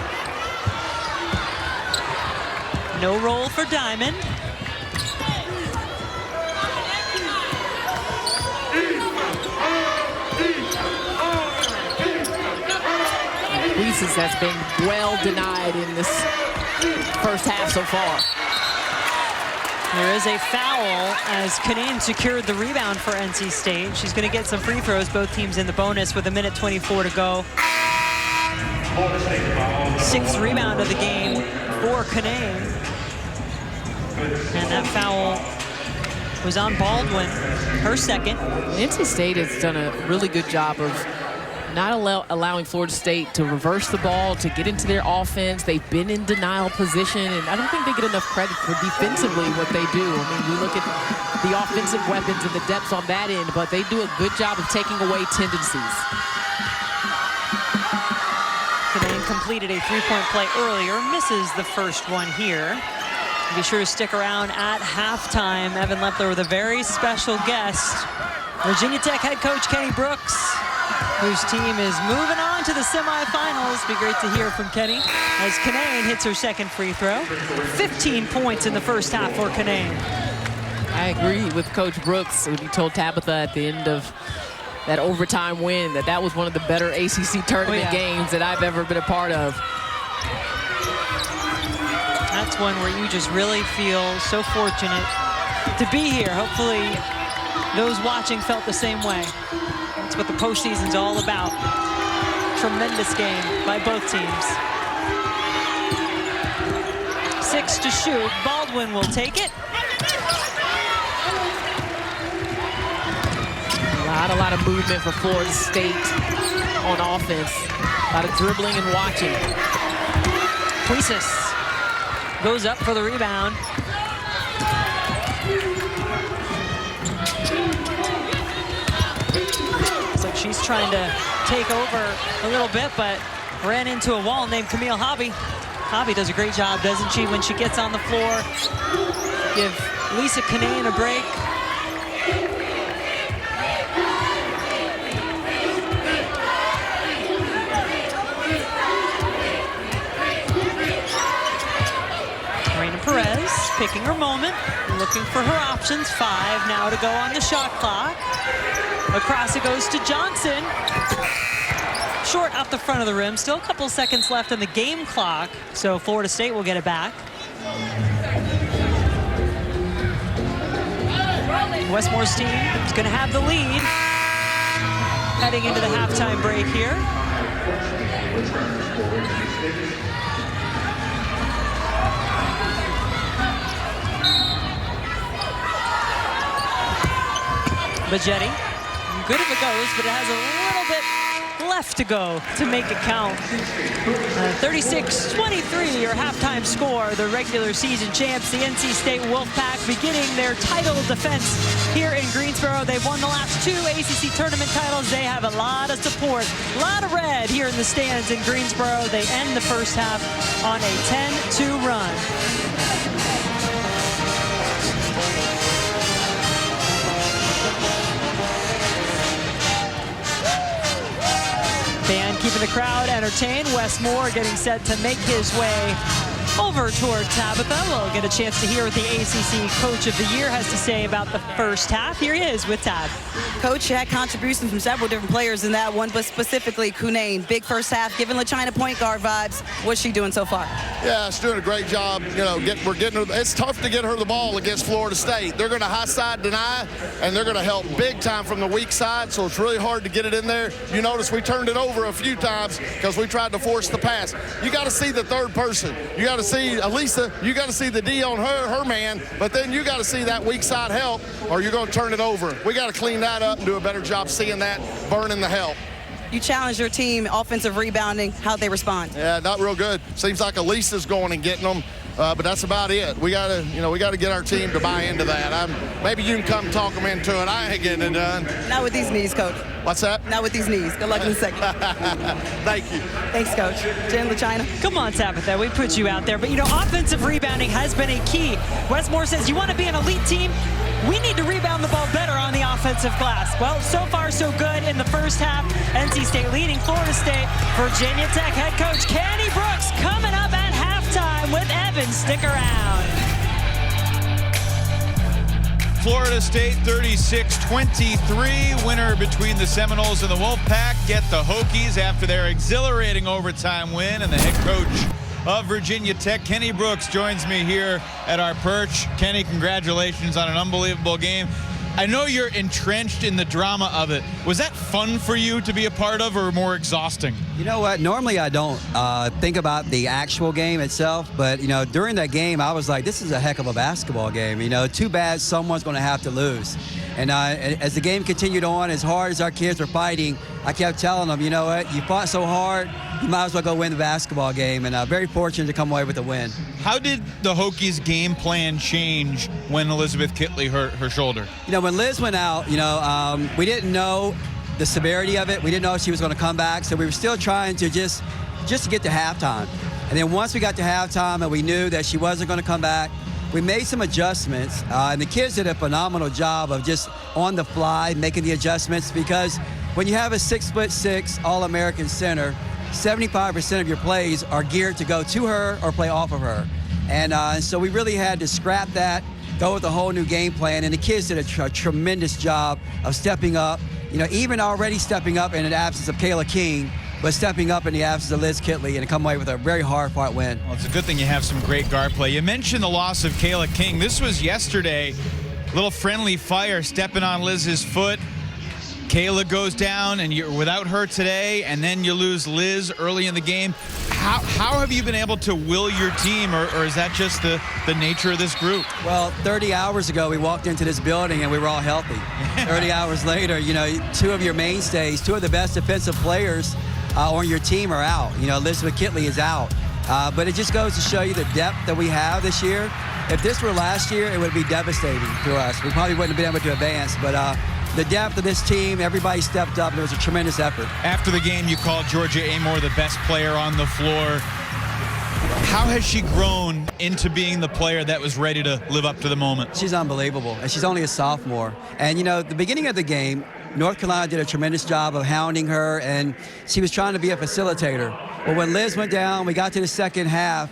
No roll for Diamond. Weeses has been well denied in this first half so far. There is a foul as Canaan secured the rebound for NC State. She's going to get some free throws, both teams in the bonus with 1:24 to go. Sixth rebound of the game for Canaan. And that foul was on Baldwin, her second. NC State has done a really good job of not allowing Florida State to reverse the ball, to get into their offense. They've been in denial position, and I don't think they get enough credit for defensively what they do. I mean, we look at the offensive weapons and the depth on that end, but they do a good job of taking away tendencies. Canaan completed a three-point play earlier, misses the first one here. Be sure to stick around at halftime. Evan Lepler with a very special guest, Virginia Tech head coach Kenny Brooks, whose team is moving on to the semifinals. Be great to hear from Kenny as Canaan hits her second free throw. 15 points in the first half for Canaan. I agree with Coach Brooks when he told Tabitha at the end of that overtime win that was one of the better ACC tournament games that I've ever been a part of. That's one where you just really feel so fortunate to be here. Hopefully those watching felt the same way. That's what the postseason's all about. Tremendous game by both teams. 6 to shoot. Baldwin will take it. A lot of movement for Florida State on offense. A lot of dribbling and watching. Puisis goes up for the rebound. Looks like she's trying to take over a little bit, but ran into a wall named Camille Hobby. Hobby does a great job, doesn't she, when she gets on the floor? Give Lisa Canaan a break. Perez picking her moment, looking for her options. 5 now to go on the shot clock. Across it goes to Johnson. Short off the front of the rim. Still a couple seconds left on the game clock, so Florida State will get it back. Westmore's team is going to have the lead heading into the halftime break here. Bajetti, good if it goes, but it has a little bit left to go to make it count. 36-23, your halftime score. The regular season champs, the NC State Wolfpack, beginning their title defense here in Greensboro. They've won the last 2 ACC tournament titles. They have a lot of support, a lot of red here in the stands in Greensboro. They end the first half on a 10-2 run. Band keeping the crowd entertained. Westmore getting set to make his way over toward Tabitha. We'll get a chance to hear what the ACC Coach of the Year has to say about the first half. Here he is with Tab. Coach had contributions from several different players in that one, but specifically Canaan. Big first half, giving LaChina point guard vibes. What's she doing so far? Yeah, she's doing a great job. You know, we're getting her. It's tough to get her the ball against Florida State. They're going to high side deny, and they're going to help big time from the weak side, so it's really hard to get it in there. You notice we turned it over a few times because we tried to force the pass. You got to see the third person. You got to see Elisa. You got to see the D on her man, but then you got to see that weak side help, or you're going to turn it over. We got to clean that up and do a better job seeing that, burning the help. You challenge your team, offensive rebounding, how'd they respond? Yeah, not real good. Seems like Elisa's going and getting them, but that's about it. We gotta get our team to buy into that. Maybe you can come talk them into it. I ain't getting it done. Not with these knees, Coach. What's that? Not with these knees. Good luck in a second. Thank you. Thanks, Coach. Jen LaChina. Come on, Tabitha, we put you out there. But, you know, offensive rebounding has been a key. Westmore says, you want to be an elite team? We need to rebound the ball better on the offensive glass. Well, so far, so good in the first half. NC State leading Florida State. Virginia Tech head coach Kenny Brooks coming up at halftime with Evan Stick around. Florida State 36-23, winner between the Seminoles and the Wolfpack get the Hokies after their exhilarating overtime win. And the head coach of Virginia Tech, Kenny Brooks, joins me here at our perch. Kenny, congratulations on an unbelievable game. I know you're entrenched in the drama of it. Was that fun for you to be a part of, or more exhausting? You know what? Normally I don't think about the actual game itself, but, you know, during that game, I was like, this is a heck of a basketball game. You know, too bad someone's going to have to lose. And as the game continued on, as hard as our kids were fighting, I kept telling them, you know what? You fought so hard, you might as well go win the basketball game. And very fortunate to come away with a win. How did the Hokies' game plan change when Elizabeth Kitley hurt her shoulder? You know, when Liz went out, you know, we didn't know the severity of it. We didn't know if she was going to come back, so we were still trying to just to get to halftime. And then once we got to halftime and we knew that she wasn't going to come back, we made some adjustments, and the kids did a phenomenal job of just on the fly making the adjustments, because when you have a 6'6" All-American center, 75% of your plays are geared to go to her or play off of her. And so we really had to scrap that, go with a whole new game plan, and the kids did a tremendous job of stepping up, you know, even already stepping up in the absence of Kayla King, but stepping up in the absence of Liz Kitley and come away with a very hard-fought win. Well, it's a good thing you have some great guard play. You mentioned the loss of Kayla King. This was yesterday. Little friendly fire stepping on Liz's foot. Kayla goes down, and you're without her today, and then you lose Liz early in the game. How have you been able to will your team, or is that just the nature of this group? Well, 30 hours ago, we walked into this building, and we were all healthy. 30 hours later, you know, two of your mainstays, two of the best defensive players on your team are out. You know, Elizabeth Kitley is out. But it just goes to show you the depth that we have this year. If this were last year, it would be devastating to us. We probably wouldn't have been able to advance, but the depth of this team, everybody stepped up, and it was a tremendous effort. After the game, you called Georgia Amor the best player on the floor. How has she grown into being the player that was ready to live up to the moment? She's unbelievable, and she's only a sophomore. And, you know, the beginning of the game, North Carolina did a tremendous job of hounding her, and she was trying to be a facilitator. Well, when Liz went down, we got to the second half,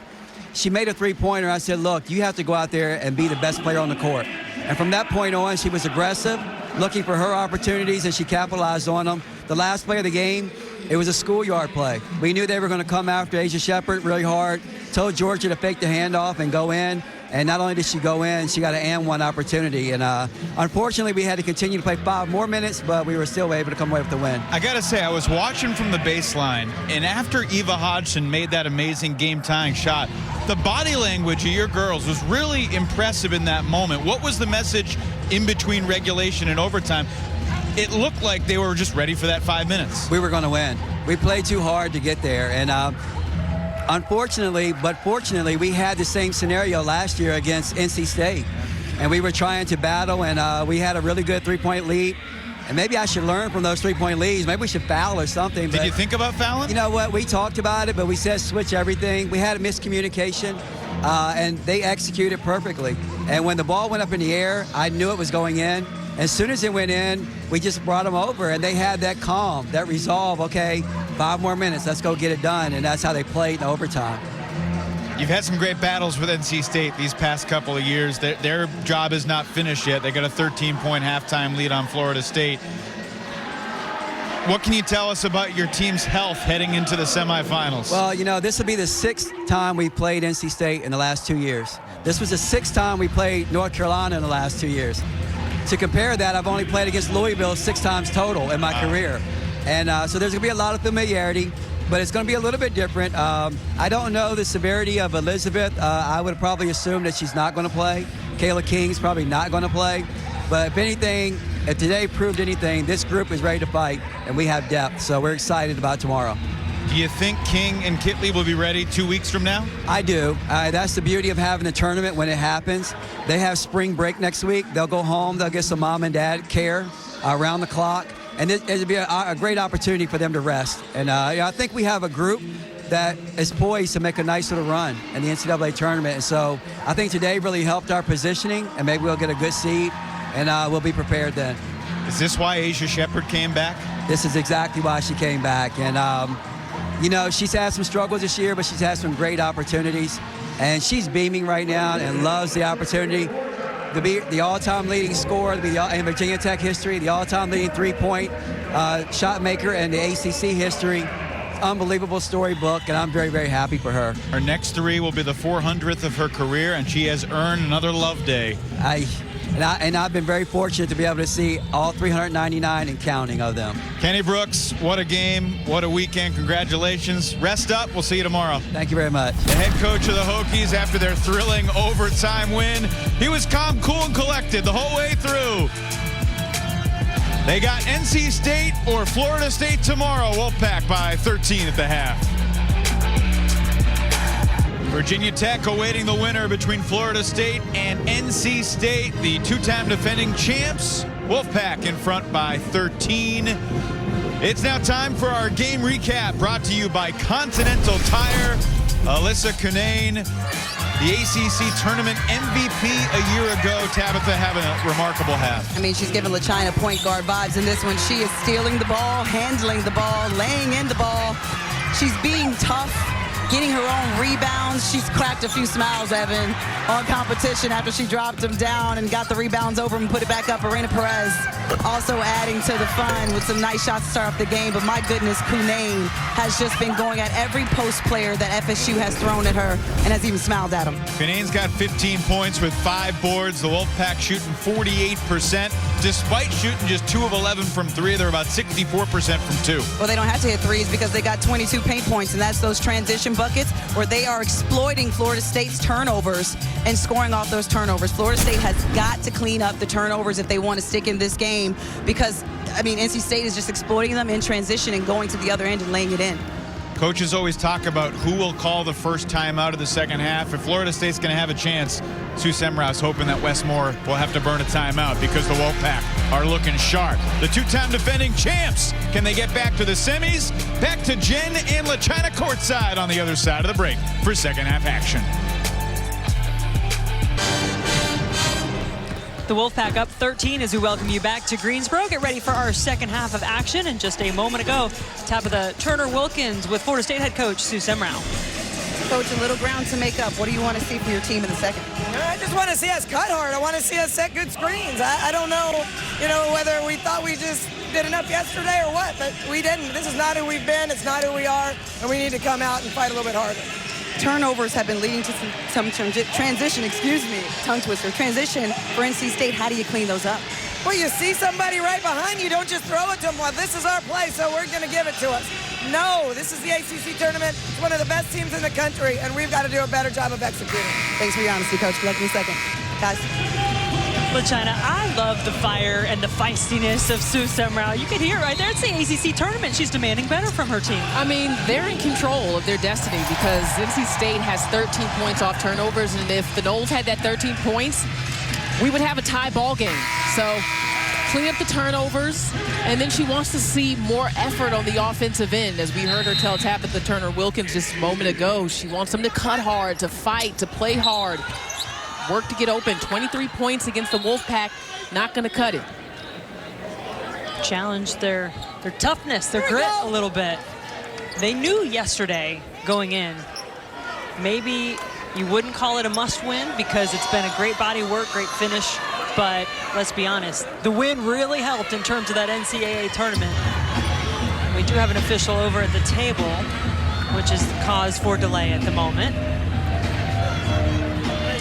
she made a three-pointer. I said, look, you have to go out there and be the best player on the court. And from that point on, she was aggressive, looking for her opportunities, and she capitalized on them. The last play of the game, it was a schoolyard play. We knew they were going to come after Asia Shepherd really hard, told Georgia to fake the handoff and go in. And not only did she go in, she got an and one opportunity. And unfortunately, we had to continue to play 5 more minutes, but we were still able to come away with the win. I got to say, I was watching from the baseline, and after Eva Hodgson made that amazing game-tying shot, the body language of your girls was really impressive in that moment. What was the message in between regulation and overtime? It looked like they were just ready for that 5 minutes. We were going to win. We played too hard to get there. And unfortunately, but fortunately, we had the same scenario last year against NC State. And we were trying to battle, and we had a really good three-point lead. And maybe I should learn from those three-point leads. Maybe we should foul or something. Did you think about fouling? You know what? We talked about it, but we said switch everything. We had a miscommunication, and they executed perfectly. And when the ball went up in the air, I knew it was going in. As soon as it went in, we just brought them over, and they had that calm, that resolve. Okay, 5 more minutes, let's go get it done, and that's how they played in overtime. You've had some great battles with NC State these past couple of years. Their job is not finished yet. They got a 13-point halftime lead on Florida State. What can you tell us about your team's health heading into the semifinals? Well, you know, this will be the 6th time we played NC State in the last 2 years. This was the 6th time we played North Carolina in the last 2 years. To compare that, I've only played against Louisville 6 times total in my career. And so there's going to be a lot of familiarity, but it's going to be a little bit different. I don't know the severity of Elizabeth. I would probably assume that she's not going to play. Kayla King's probably not going to play. But if anything, if today proved anything, this group is ready to fight, and we have depth. So we're excited about tomorrow. Do you think King and Kitley will be ready 2 weeks from now? I do. That's the beauty of having a tournament when it happens. They have spring break next week. They'll go home. They'll get some mom and dad care around the clock. And it'll be a great opportunity for them to rest. And I think we have a group that is poised to make a nice little run in the NCAA tournament. And so I think today really helped our positioning, and maybe we'll get a good seed, and we'll be prepared then. Is this why Asia Shepherd came back? This is exactly why she came back. And you know, she's had some struggles this year, but she's had some great opportunities. And she's beaming right now and loves the opportunity to be the all-time leading scorer, to be in Virginia Tech history, the all-time leading three-point shot maker in the ACC history. Unbelievable storybook, and I'm very, very happy for her. Her next three will be the 400th of her career, and she has earned another Love Day. And I've been very fortunate to be able to see all 399 and counting of them. Kenny Brooks, what a game, what a weekend. Congratulations. Rest up. We'll see you tomorrow. Thank you very much. The head coach of the Hokies after their thrilling overtime win. He was calm, cool, and collected the whole way through. They got NC State or Florida State tomorrow. Wolfpack by 13 at the half. Virginia Tech awaiting the winner between Florida State and NC State, the two-time defending champs. Wolfpack in front by 13. It's now time for our game recap, brought to you by Continental Tire. Alyssa Cunane, the ACC Tournament MVP a year ago. Tabitha having a remarkable half. I mean, she's giving LaChina point guard vibes in this one. She is stealing the ball, handling the ball, laying in the ball. She's being tough, getting her own rebounds. She's cracked a few smiles, Evan, on competition after she dropped them down and got the rebounds over and put it back up. Arena Perez also adding to the fun with some nice shots to start off the game. But my goodness, Cunane has just been going at every post player that FSU has thrown at her and has even smiled at them. Cunane's got 15 points with 5 boards. The Wolfpack shooting 48%. Despite shooting just 2 of 11 from 3, they're about 64% from 2. Well, they don't have to hit threes because they got 22 paint points, and that's those transition buckets where they are exploiting Florida State's turnovers and scoring off those turnovers. Florida State has got to clean up the turnovers if they want to stick in this game because, I mean, NC State is just exploiting them in transition and going to the other end and laying it in. Coaches always talk about who will call the first time out of the second half. If Florida State's going to have a chance, Sue Semrau's hoping that Westmore will have to burn a timeout because the Wolfpack are looking sharp. The two-time defending champs, can they get back to the semis? Back to Jen and LaChina courtside on the other side of the break for second half action. The Wolfpack up 13 as we welcome you back to Greensboro. Get ready for our second half of action. And just a moment ago, Tabitha Turner-Wilkins with Florida State head coach Sue Semrau. Coach, a little ground to make up. What do you want to see from your team in the second? I just want to see us cut hard. I want to see us set good screens. I don't know, whether we thought we just did enough yesterday or what, but we didn't. This is not who we've been. It's not who we are, and we need to come out and fight a little bit harder. Turnovers have been leading to some transition, tongue twister. Transition for NC State. How do you clean those up? Well, you see somebody right behind you, don't just throw it to them. Well, this is our play, so we're going to give it to us. No, this is the ACC Tournament. It's one of the best teams in the country, and we've got to do a better job of executing. Thanks for your honesty, Coach. Good luck in a second. Guys. LaChina, I love the fire and the feistiness of Sue Semrau. You can hear it right there. It's the ACC Tournament. She's demanding better from her team. I mean, they're in control of their destiny because NC State has 13 points off turnovers, and if the Noles had that 13 points, we would have a tie ball game. So clean up the turnovers, and then she wants to see more effort on the offensive end. As we heard her tell Tabitha Turner-Wilkins just a moment ago, she wants them to cut hard, to fight, to play hard. Work to get open. 23 points against the Wolfpack. Not going to cut it. Challenge their toughness, their grit a little bit. They knew yesterday going in, maybe you wouldn't call it a must-win because it's been a great body of work, great finish. But let's be honest, the win really helped in terms of that NCAA tournament. We do have an official over at the table, which is the cause for delay at the moment.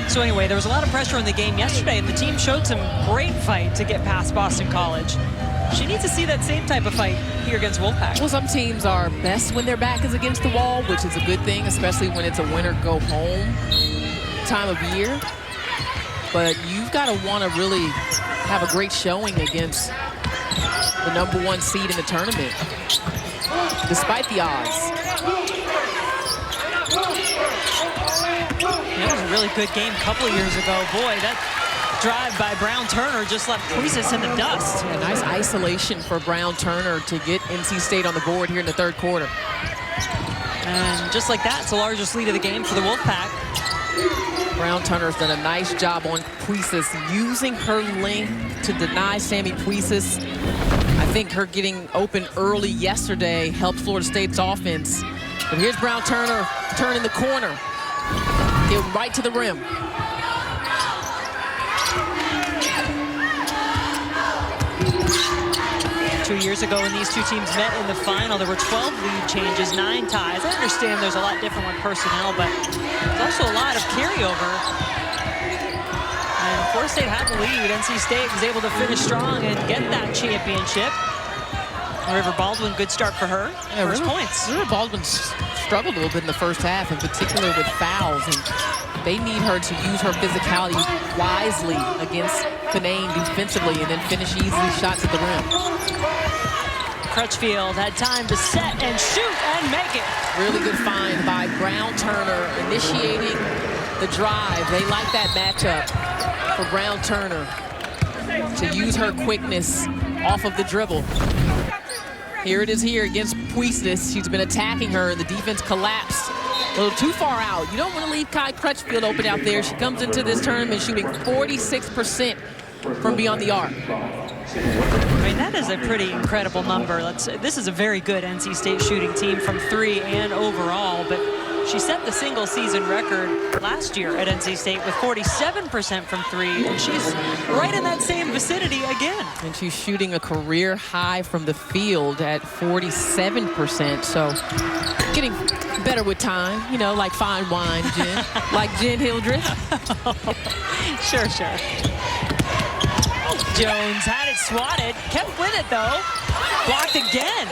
So anyway, there was a lot of pressure in the game yesterday, and the team showed some great fight to get past Boston College. She needs to see that same type of fight here against Wolfpack. Well, some teams are best when their back is against the wall, which is a good thing, especially when it's a win-or-go-home time of year. But you've got to want to really have a great showing against the #1 seed in the tournament, despite the odds. That was a really good game a couple of years ago. Boy, that drive by Brown Turner just left Puisis in the dust. A nice isolation for Brown Turner to get NC State on the board here in the third quarter. And just like that, it's the largest lead of the game for the Wolfpack. Brown Turner's done a nice job on Puisis, using her length to deny Sammy Puisis. I think her getting open early yesterday helped Florida State's offense. But here's Brown Turner turning the corner. Get right to the rim. 2 years ago when these two teams met in the final, there were 12 lead changes, 9 ties. I understand there's a lot different with personnel, but there's also a lot of carryover. And Florida State had the lead. NC State was able to finish strong and get that championship. River Baldwin, good start for her. Yeah, First points. River Baldwin struggled a little bit in the first half, in particular with fouls. And they need her to use her physicality wisely against Canaan defensively and then finish easy shots at the rim. Crutchfield had time to set and shoot and make it. Really good find by Brown Turner, initiating the drive. They like that matchup for Brown Turner to use her quickness off of the dribble. Here it is here against Puisnes. She's been attacking her, and the defense collapsed a little too far out. You don't want to leave Kai Crutchfield open out there. She comes into this tournament shooting 46% from beyond the arc. I mean, that is a pretty incredible number. This is a very good NC State shooting team from 3 and overall, but she set the single season record last year at NC State with 47% from 3, and she's right in that same vicinity again. And she's shooting a career high from the field at 47%, so getting better with time, you know, like fine wine, Jen, like Jen Hildreth. Sure. Jones had it swatted, kept with it though, blocked again.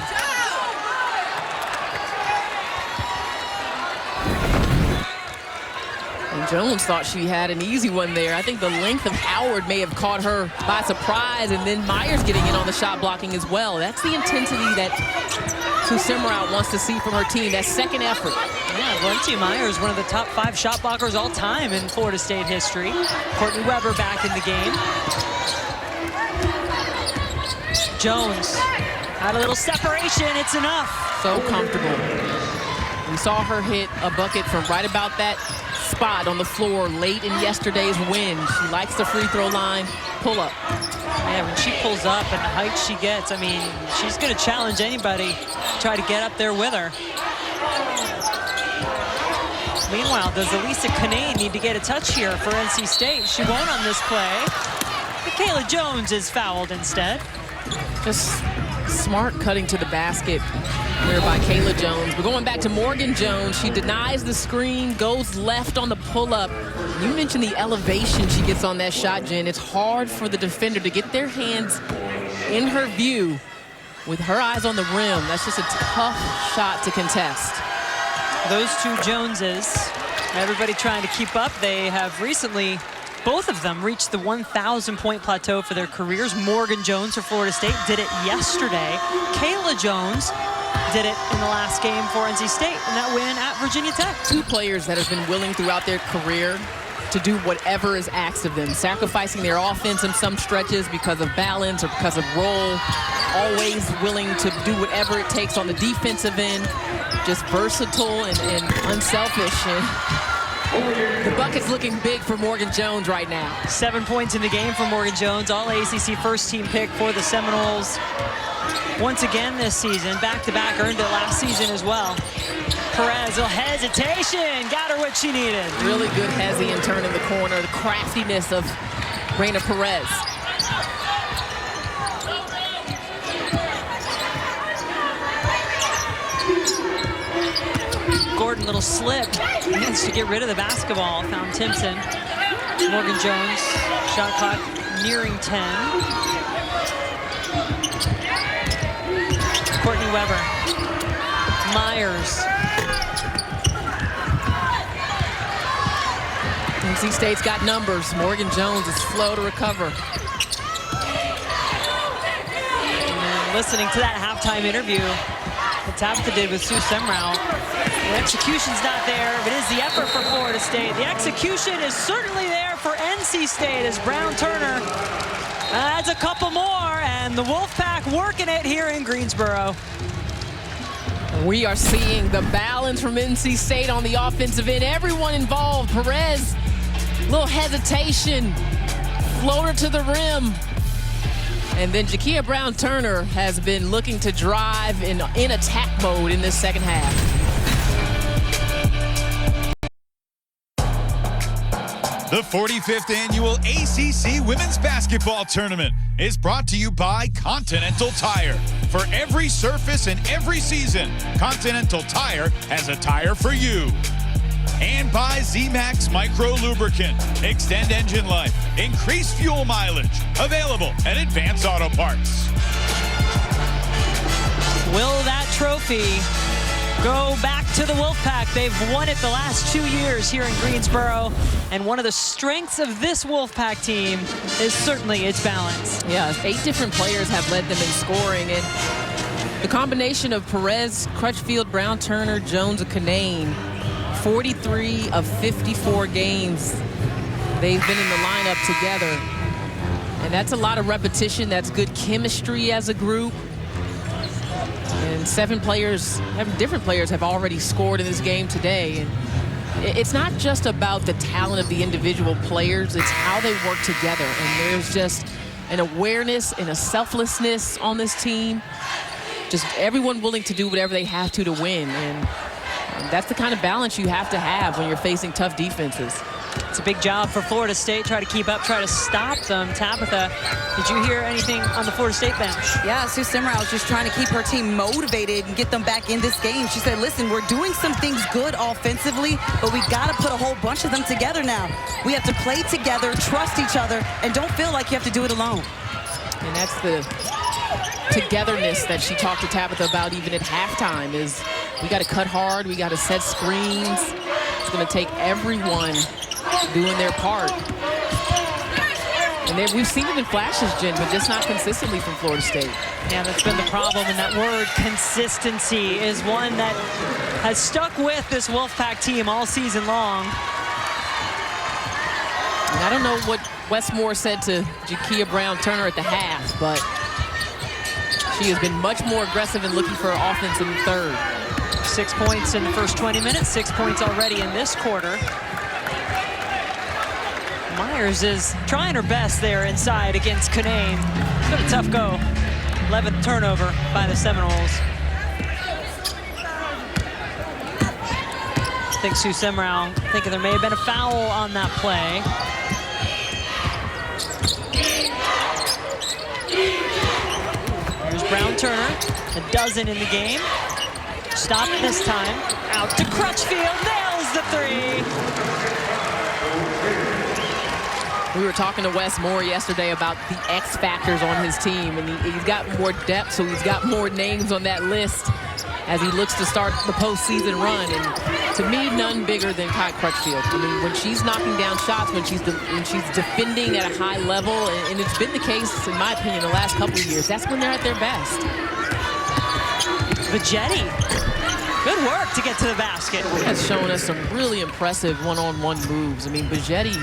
And Jones thought she had an easy one there. I think the length of Howard may have caught her by surprise, and then Myers getting in on the shot blocking as well. That's the intensity that Sue Semrau wants to see from her team, that second effort. Yeah, Valencia Myers, one of the top 5 shot blockers all time in Florida State history. Courtney Weber back in the game. Jones had a little separation, it's enough. So comfortable. We saw her hit a bucket from right about that spot on the floor late in yesterday's win. She likes the free throw line pull up. Yeah, when she pulls up and the height she gets, I mean, she's going to challenge anybody to try to get up there with her. Meanwhile, does Elisa Canaan need to get a touch here for NC State? She won't on this play. Michaela Jones is fouled instead. Just smart cutting to the basket there by Kayla Jones. But going back to Morgan Jones, she denies the screen, goes left on the pull-up. You mentioned the elevation she gets on that shot, Jen. It's hard for the defender to get their hands in her view with her eyes on the rim. That's just a tough shot to contest. Those two Joneses, everybody trying to keep up. They have recently, both of them, reached the 1,000-point plateau for their careers. Morgan Jones for Florida State did it yesterday. Kayla Jones did it in the last game for NC State in that win at Virginia Tech. 2 players that have been willing throughout their career to do whatever is asked of them, sacrificing their offense in some stretches because of balance or because of role, always willing to do whatever it takes on the defensive end, just versatile and unselfish. And the bucket's looking big for Morgan Jones right now. 7 points in the game for Morgan Jones, all ACC first team pick for the Seminoles. Once again this season, back-to-back, earned it last season as well. Perez, a hesitation, got her what she needed. Really good hezzy and turn in the corner, the craftiness of Reina Perez. Gordon, little slip, needs to get rid of the basketball, found Timpson. Morgan Jones, shot clock nearing 10. Courtney Weber, Myers. NC State's got numbers. Morgan Jones is slow to recover. And listening to that halftime interview that Tabitha did with Sue Semrau, the execution's not there, but it is the effort for Florida State. The execution is certainly there for NC State as Brown Turner adds a couple more, and the Wolfpack working it here in Greensboro. We are seeing the balance from NC State on the offensive end. Everyone involved. Perez, little hesitation, floater to the rim. And then Jakia Brown Turner has been looking to drive in attack mode in this second half. The 45th annual ACC Women's Basketball Tournament is brought to you by Continental Tire. For every surface and every season, Continental Tire has a tire for you. And by Z-Max Micro Lubricant. Extend engine life, increase fuel mileage. Available at Advance Auto Parts. Will that trophy go back to the Wolfpack? They've won it the last 2 years here in Greensboro, and one of the strengths of this Wolfpack team is certainly its balance. Yeah, 8 different players have led them in scoring, and the combination of Perez, Crutchfield, Brown, Turner, Jones, and Canane, 43 of 54 games they've been in the lineup together, and that's a lot of repetition. That's good chemistry as a group. And 7 different players have already scored in this game today. And it's not just about the talent of the individual players, it's how they work together. And there's just an awareness and a selflessness on this team. Just everyone willing to do whatever they have to win. And that's the kind of balance you have to have when you're facing tough defenses. It's a big job for Florida State. Try to keep up, try to stop them. Tabitha, did you hear anything on the Florida State bench? Yeah, Sue Seminoles just trying to keep her team motivated and get them back in this game. She said, listen, we're doing some things good offensively, but we got to put a whole bunch of them together now. We have to play together, trust each other, and don't feel like you have to do it alone. And that's the togetherness that she talked to Tabitha about even at halftime. Is we got to cut hard, we got to set screens. It's going to take everyone doing their part. And we've seen it in flashes, Jen, but just not consistently from Florida State. Yeah, that's been the problem, and that word consistency is one that has stuck with this Wolfpack team all season long. And I don't know what Westmore said to Jakia Brown-Turner at the half, but she has been much more aggressive in looking for offense in the third. 6 points in the first 20 minutes, 6 points already in this quarter. Myers is trying her best there inside against Canane. It's been a tough go. 11th turnover by the Seminoles. I think Sue Seminoles thinking there may have been a foul on that play. Here's Brown-Turner, a dozen in the game. Stop this time. Out to Crutchfield, nails the three. We were talking to Wes Moore yesterday about the X factors on his team, and he's got more depth, so he's got more names on that list as he looks to start the postseason run. And to me, none bigger than Kai Crutchfield. I mean, when she's knocking down shots, when she's defending at a high level, and it's been the case, in my opinion, the last couple of years, that's when they're at their best. Vegetti, good work to get to the basket. Has shown us some really impressive one-on-one moves. I mean, Vegetti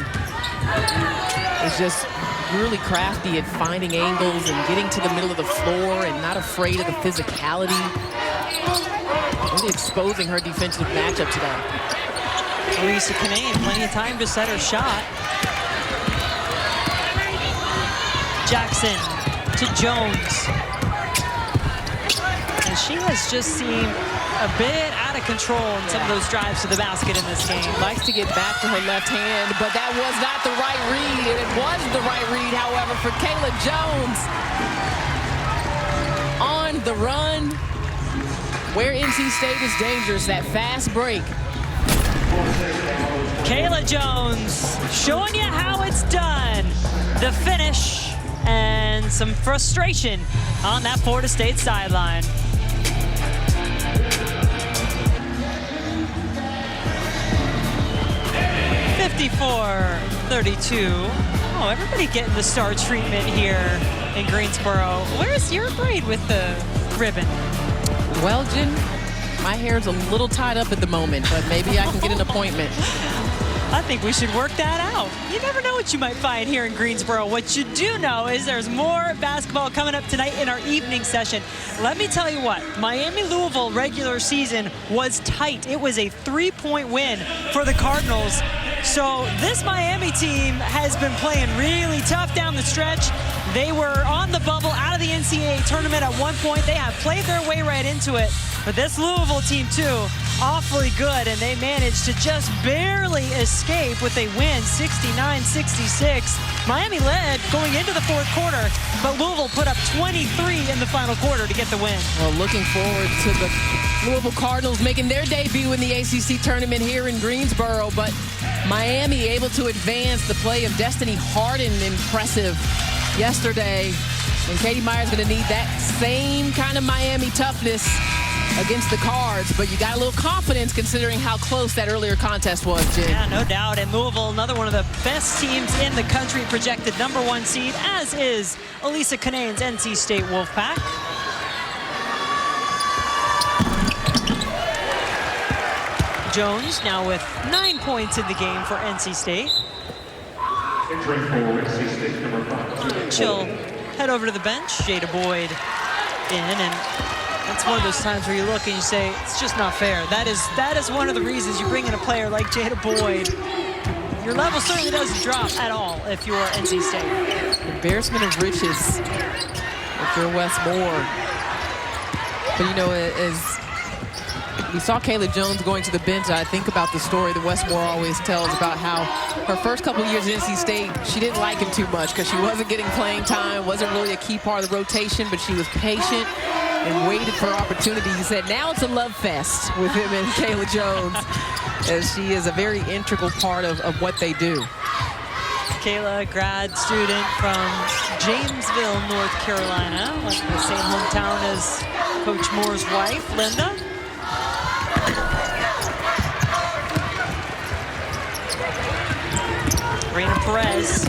is just really crafty at finding angles and getting to the middle of the floor and not afraid of the physicality. Really exposing her defensive matchup today. Larissa Canane, plenty of time to set her shot. Jackson to Jones. And she has just seemed a bit out of control in some of those drives to the basket in this game. Likes to get back to her left hand, but that was not the right read. And it was the right read, however, for Kayla Jones. On the run, where NC State is dangerous, that fast break. Kayla Jones showing you how it's done. The finish and some frustration on that Florida State sideline. 54-32. Oh, everybody getting the star treatment here in Greensboro. Where's your braid with the ribbon? Well, Jen, my hair's a little tied up at the moment, but maybe I can get an appointment. I think we should work that out. You never know what you might find here in Greensboro. What you do know is there's more basketball coming up tonight in our evening session. Let me tell you what, Miami-Louisville regular season was tight. It was a 3-point win for the Cardinals. So this Miami team has been playing really tough down the stretch. They were on the bubble out of the NCAA tournament at one point. They have played their way right into it. But this Louisville team, too, awfully good, and they managed to just barely escape with a win, 69-66. Miami led going into the fourth quarter, but Louisville put up 23 in the final quarter to get the win. Well, looking forward to the Louisville Cardinals making their debut in the ACC Tournament here in Greensboro, but Miami able to advance. The play of Destiny Harden impressive yesterday, and Katie Meyer's going to need that same kind of Miami toughness against the Cards, but you got a little confidence considering how close that earlier contest was, Jim. Yeah, no doubt. And Louisville, another one of the best teams in the country, projected #1 seed, as is Elisa Canane's NC State Wolfpack. Jones now with 9 points in the game for NC State. She'll head over to the bench. Jada Boyd in, and that's one of those times where you look and you say, it's just not fair. That is one of the reasons you bring in a player like Jada Boyd. Your level certainly doesn't drop at all if you're NC State. Embarrassment of riches if you're Westmore. But you know, as we saw Kayla Jones going to the bench, I think about the story that Westmore always tells about how her first couple of years at NC State, she didn't like him too much because she wasn't getting playing time, wasn't really a key part of the rotation, but she was patient and waited for opportunity. He said now it's a love fest with him and Kayla Jones, as she is a very integral part of what they do. Kayla, grad student from Jamesville, North Carolina, like the same hometown as Coach Moore's wife, Linda. Reina Perez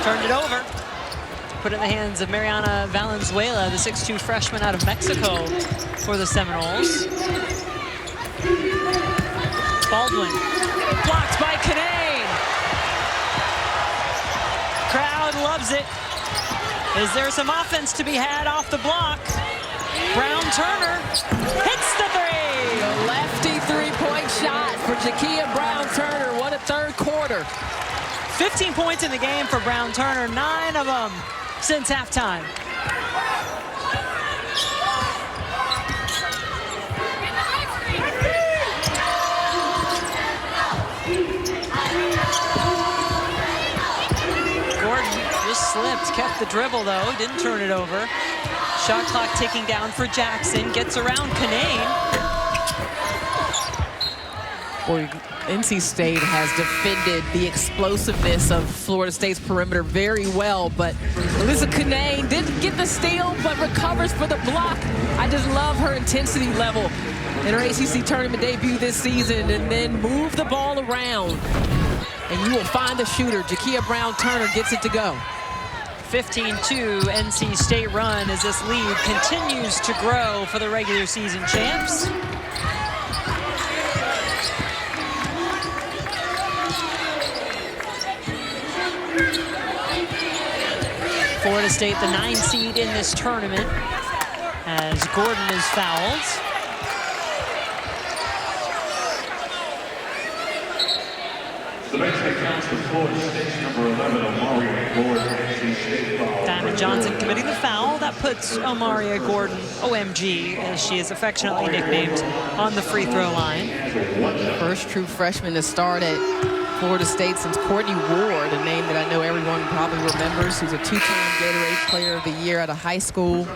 turned it over. Put it in the hands of Mariana Valenzuela, the 6'2 freshman out of Mexico for the Seminoles. Baldwin, blocked by Canane. Crowd loves it. Is there some offense to be had off the block? Brown Turner hits the three. The lefty three-point shot for Jakia Brown Turner. What a third quarter. 15 points in the game for Brown Turner, 9 of them since halftime. Gordon just slipped, kept the dribble though, didn't turn it over. Shot clock ticking down for Jackson, gets around Canane. Boy, NC State has defended the explosiveness of Florida State's perimeter very well, but Alyssa Canane didn't get the steal, but recovers for the block. I just love her intensity level in her ACC tournament debut this season, and then move the ball around, and you will find the shooter. Jakia Brown Turner gets it to go. 15-2 NC State run as this lead continues to grow for the regular season champs. Florida State, the 9 seed in this tournament, as Gordon is fouled. The next that counts for Florida State's number 11, Omaria Gordon, NC State foul. Diamond Johnson committing the foul. That puts Omaria Gordon, OMG, as she is affectionately nicknamed, on the free throw line. First true freshman to start at Florida State since Courtney Ward, a name that I know everyone probably remembers, who's a 2-time Gatorade Player of the Year out of high school.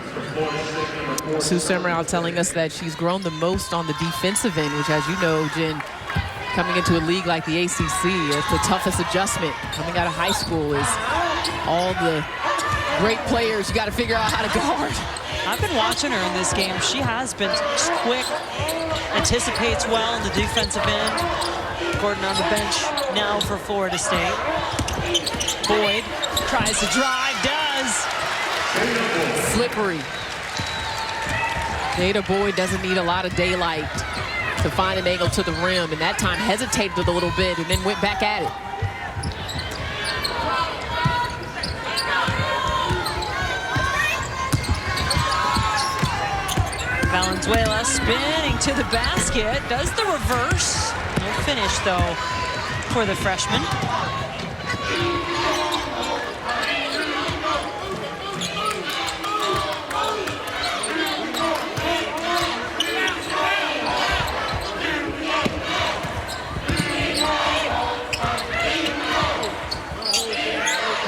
Sue Seminoles telling us that she's grown the most on the defensive end, which, as you know, Jen, coming into a league like the ACC, it's the toughest adjustment coming out of high school is all the great players you got to figure out how to guard. I've been watching her in this game. She has been quick, anticipates well in the defensive end. Gordon on the bench now for Florida State. Boyd tries to drive, does. Slippery. Jada Boyd doesn't need a lot of daylight to find an angle to the rim, and that time hesitated a little bit and then went back at it. Valenzuela spinning to the basket, does the reverse. No finish though for the freshman.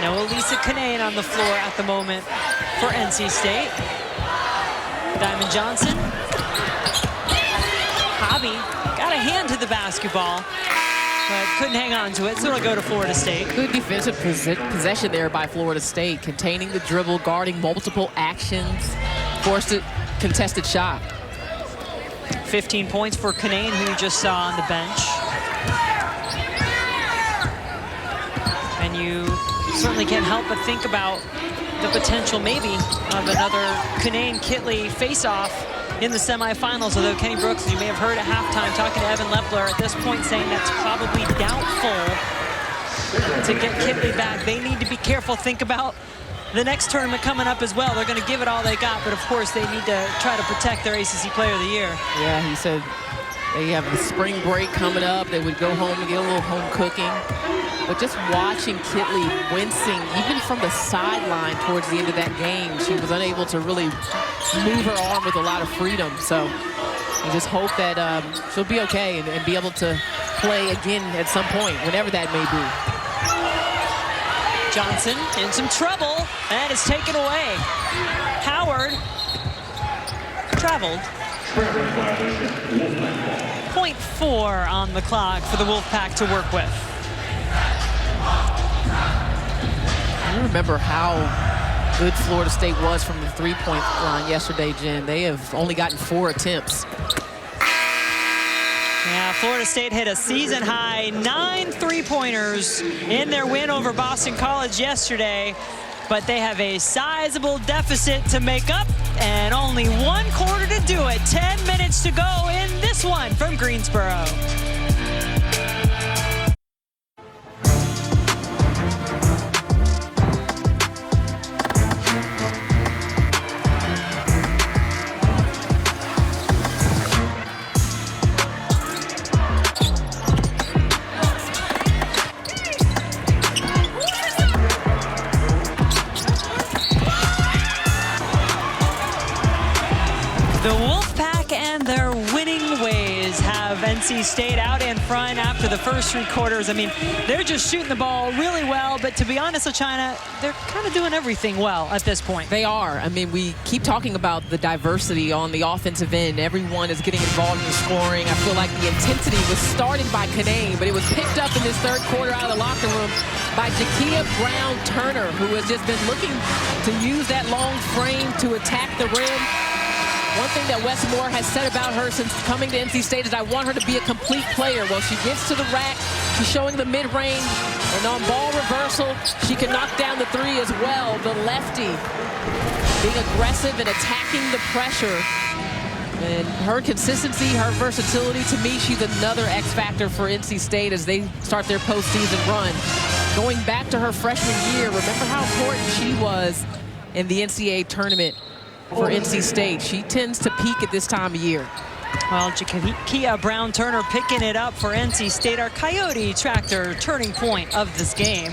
No Elisa Kanane on the floor at the moment for NC State. Diamond Johnson. Hobby got a hand to the basketball, but couldn't hang on to it, so it'll go to Florida State. Good defensive possession there by Florida State, containing the dribble, guarding multiple actions, forced a contested shot. 15 points for Kanane, who you just saw on the bench. And you certainly can't help but think about the potential maybe of another Kanane-Kitley face-off in the semifinals, although Kenny Brooks, as you may have heard at halftime, talking to Evan Lepler at this point, saying that's probably doubtful to get Kitley back. They need to be careful, think about the next tournament coming up as well. They're going to give it all they got, but of course they need to try to protect their ACC Player of the Year. Yeah, he said they have the spring break coming up. They would go home and get a little home cooking. But just watching Kitley wincing, even from the sideline towards the end of that game, she was unable to really move her arm with a lot of freedom. So you just hope that she'll be okay and be able to play again at some point, whenever that may be. Johnson in some trouble, and it's taken away. Howard traveled. .4 on the clock for the Wolfpack to work with. You remember how good Florida State was from the three-point line yesterday, Jen. They have only gotten 4 attempts. Yeah, Florida State hit a season-high 9 three-pointers in their win over Boston College yesterday, but they have a sizable deficit to make up and only 1 quarter to do it. 10 minutes to go in this one from Greensboro. NC State out in front after the first 3 quarters. I mean, they're just shooting the ball really well, but to be honest with China, they're kind of doing everything well at this point. They are. I mean, we keep talking about the diversity on the offensive end. Everyone is getting involved in the scoring. I feel like the intensity was started by Kanane, but it was picked up in this 3rd quarter out of the locker room by Jakia Brown-Turner, who has just been looking to use that long frame to attack the rim. One thing that Wes Moore has said about her since coming to NC State is, I want her to be a complete player. Well, she gets to the rack, she's showing the mid-range, and on ball reversal, she can knock down the 3 as well. The lefty being aggressive and attacking the pressure. And her consistency, her versatility, to me, she's another X factor for NC State as they start their postseason run. Going back to her freshman year, remember how important she was in the NCAA tournament for NC State. She tends to peak at this time of year. Well, Jakia Brown-Turner picking it up for NC State, our Coyote Tractor turning point of this game.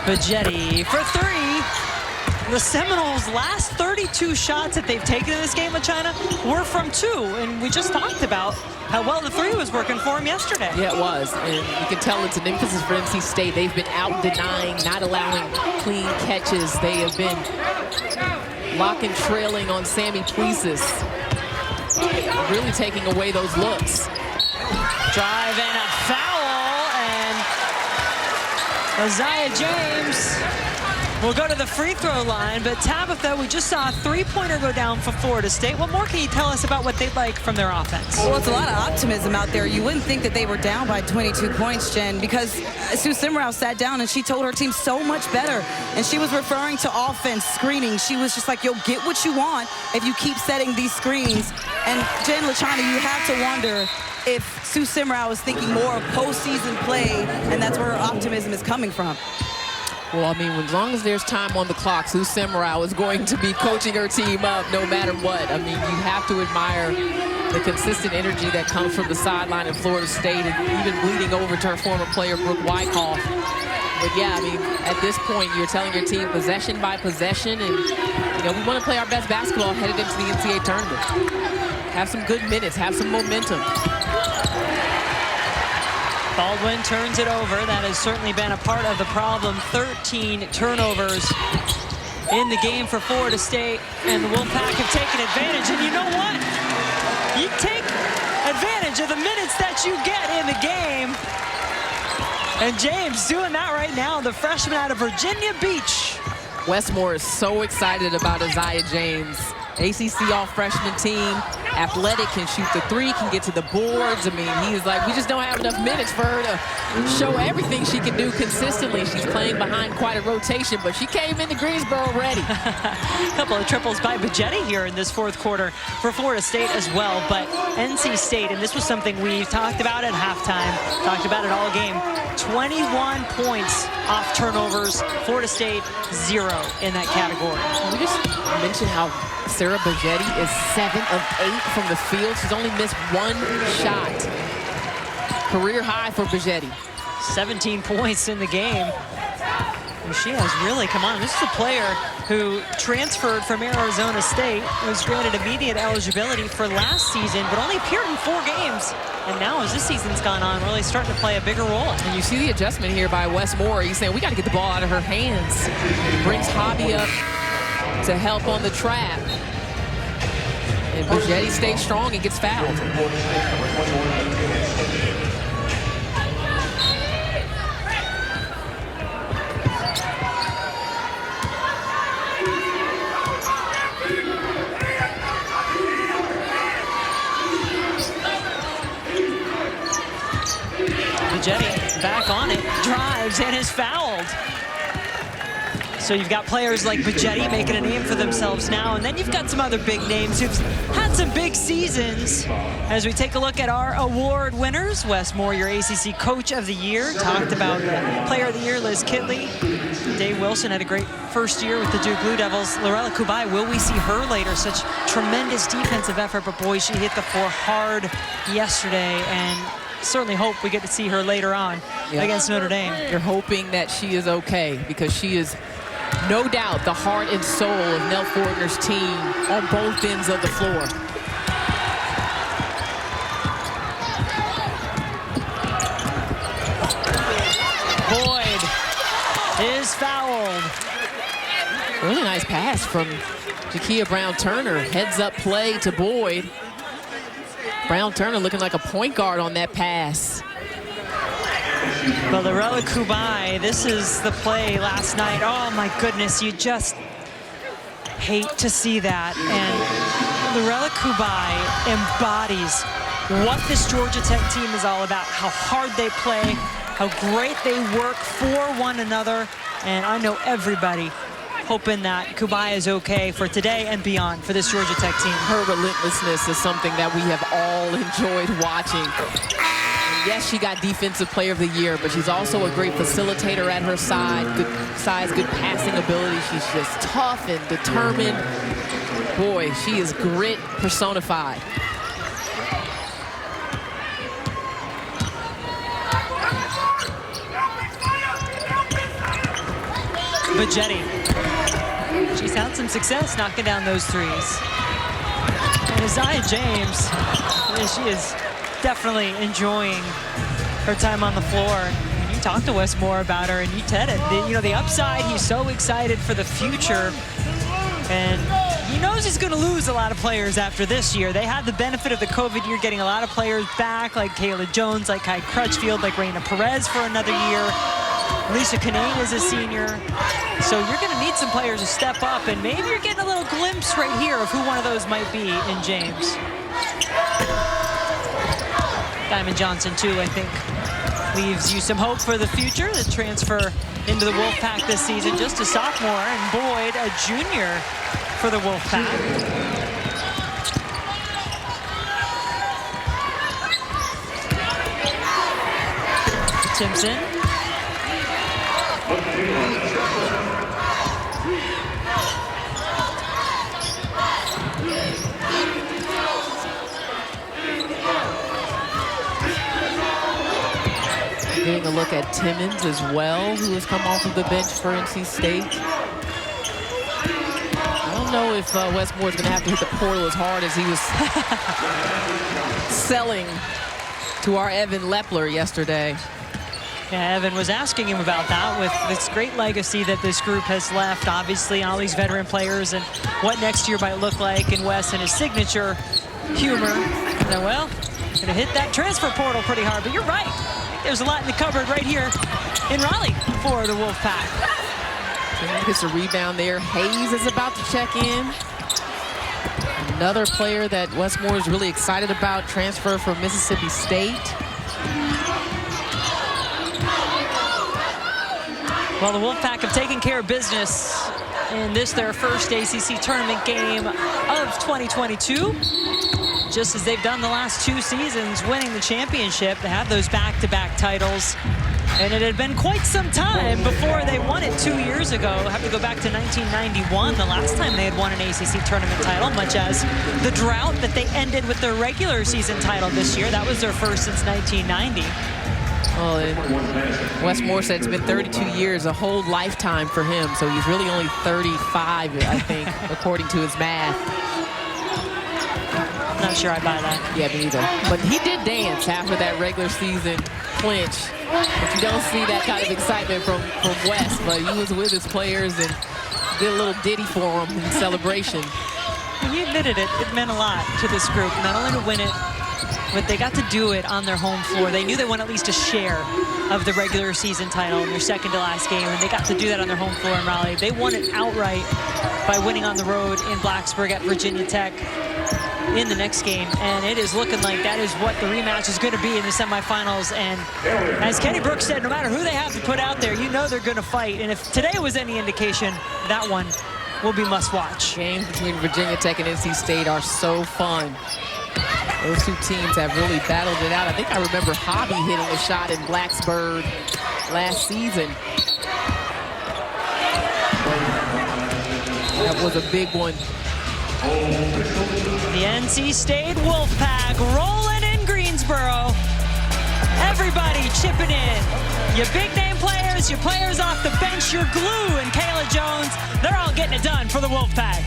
Bajetti for 3. The Seminoles' last 32 shots that they've taken in this game with China were from 2, and we just talked about how well the 3 was working for them yesterday. Yeah, it was, and you can tell it's an emphasis for NC State. They've been out denying, not allowing clean catches. They have been lock and trailing on Sammy Puisis, really taking away those looks. Drive and a foul, and Isaiah James will go to the free throw line, but Tabitha, we just saw a 3-pointer go down for Florida State. What more can you tell us about what they'd like from their offense? Well, it's a lot of optimism out there. You wouldn't think that they were down by 22 points, Jen, because Sue Simrau sat down and she told her team so much better. And she was referring to offense, screening. She was just like, you'll get what you want if you keep setting these screens. And Jen LaChina, you have to wonder if Sue Simrau is thinking more of postseason play, and that's where her optimism is coming from. Well, I mean, as long as there's time on the clock, Sue Seminoles is going to be coaching her team up no matter what. I mean, you have to admire the consistent energy that comes from the sideline in Florida State, and even bleeding over to her former player, Brooke Wyckoff. But yeah, I mean, at this point, you're telling your team possession by possession, and you know, we want to play our best basketball headed into the NCAA tournament. Have some good minutes, have some momentum. Baldwin turns it over. That has certainly been a part of the problem. 13 turnovers in the game for Florida State, and the Wolfpack have taken advantage. And you know what? You take advantage of the minutes that you get in the game. And James doing that right now, the freshman out of Virginia Beach. Westmore is so excited about Isaiah James. ACC all-freshman team, athletic, can shoot the three, can get to the boards. I mean, he's like, we just don't have enough minutes for her to show everything she can do consistently. She's playing behind quite a rotation, but she came into Greensboro ready. A couple of triples by Bajetti here in this fourth quarter for Florida State as well. But NC State, and this was something we talked about at halftime, talked about it all game, 21 points off turnovers. Florida State, 0 in that category. We just mentioned how Sarah Bajetti is 7 of 8 from the field. She's only missed 1 shot. Career high for Bajetti. 17 points in the game. And she has really come on. This is a player who transferred from Arizona State, was granted immediate eligibility for last season, but only appeared in 4 games. And now as this season's gone on, really starting to play a bigger role. And you see the adjustment here by Westmore. He's saying, we got to get the ball out of her hands. Brings Hobby up to help on the trap. And Bajetti stays strong and gets fouled. Bajetti back on it, drives and is fouled. So you've got players like Bajetti making a name for themselves now, and then you've got some other big names who've had some big seasons. As we take a look at our award winners, Westmore, your ACC Coach of the Year, talked about Player of the Year, Liz Kitley. Dave Wilson had a great first year with the Duke Blue Devils. Lorella Kubai, will we see her later? Such tremendous defensive effort, but boy, she hit the floor hard yesterday, and certainly hope we get to see her later on against Notre Dame. You're hoping that she is okay, because she is no doubt the heart and soul of Nell Fortner's team on both ends of the floor. Boyd is fouled. Really nice pass from Jakia Brown-Turner. Heads up play to Boyd. Brown-Turner looking like a point guard on that pass. Well, Lorella Kubai, this is the play last night. Oh my goodness, you just hate to see that. And Lorella Kubai embodies what this Georgia Tech team is all about, how hard they play, how great they work for one another. And I know everybody hoping that Kubai is okay for today and beyond for this Georgia Tech team. Her relentlessness is something that we have all enjoyed watching. Yes, she got Defensive Player of the Year, but she's also a great facilitator at her side. Good size, good passing ability. She's just tough and determined. Boy, she is grit personified. Bajetti. She's had some success knocking down those threes. And Isaiah James, she is definitely enjoying her time on the floor. And you talked to Westmore about her, and you said it. You know, the upside, he's so excited for the future. And he knows he's going to lose a lot of players after this year. They had the benefit of the COVID year, getting a lot of players back, like Kayla Jones, like Kai Crutchfield, like Raina Perez for another year. Lisa Kinane is a senior. So you're going to need some players to step up, and maybe you're getting a little glimpse right here of who one of those might be in James. Diamond Johnson, too, I think, leaves you some hope for the future. The transfer into the Wolfpack this season, just a sophomore, and Boyd, a junior for the Wolfpack. Timpson. Getting a look at Timmons as well, who has come off of the bench for NC State. I don't know if Westmore's going to have to hit the portal as hard as he was selling to our Evan Lepler yesterday. Yeah, Evan was asking him about that with this great legacy that this group has left, obviously, all these veteran players and what next year might look like, and Wes and his signature humor. And well, gonna hit that transfer portal pretty hard, but you're right. I think there's a lot in the cupboard right here in Raleigh for the Wolfpack. Gets a rebound there. Hayes is about to check in. Another player that Westmore is really excited about, transfer from Mississippi State. Well, the Wolfpack have taken care of business in this, their first ACC tournament game of 2022. Just as they've done the last 2 seasons, winning the championship. They have those back-to-back titles. And it had been quite some time before they won it 2 years ago. Have to go back to 1991, the last time they had won an ACC tournament title, much as the drought that they ended with their regular season title this year. That was their first since 1990. Well, and Westmore said it's been 32 years, a whole lifetime for him. So he's really only 35, I think, according to his math. Not sure I buy that. Yeah, me either. But he did dance after that regular season clinch. But you don't see that kind of excitement from West. But he was with his players and did a little ditty for them in celebration. He admitted it. It meant a lot to this group, not only to win it, but they got to do it on their home floor. They knew they won at least a share of the regular season title in their second to last game, and they got to do that on their home floor in Raleigh. They won it outright by winning on the road in Blacksburg at Virginia Tech in the next game, and it is looking like that is what the rematch is going to be in the semifinals. And as Kenny Brooks said, no matter who they have to put out there, you know they're going to fight. And if today was any indication, that one will be must-watch. Games between Virginia Tech and NC State are so fun. Those 2 teams have really battled it out. I think I remember Hobby hitting a shot in Blacksburg last season. That was a big one. The NC State Wolfpack rolling in Greensboro. Everybody chipping in. Your big name players, your players off the bench, your glue and Kayla Jones, they're all getting it done for the Wolfpack.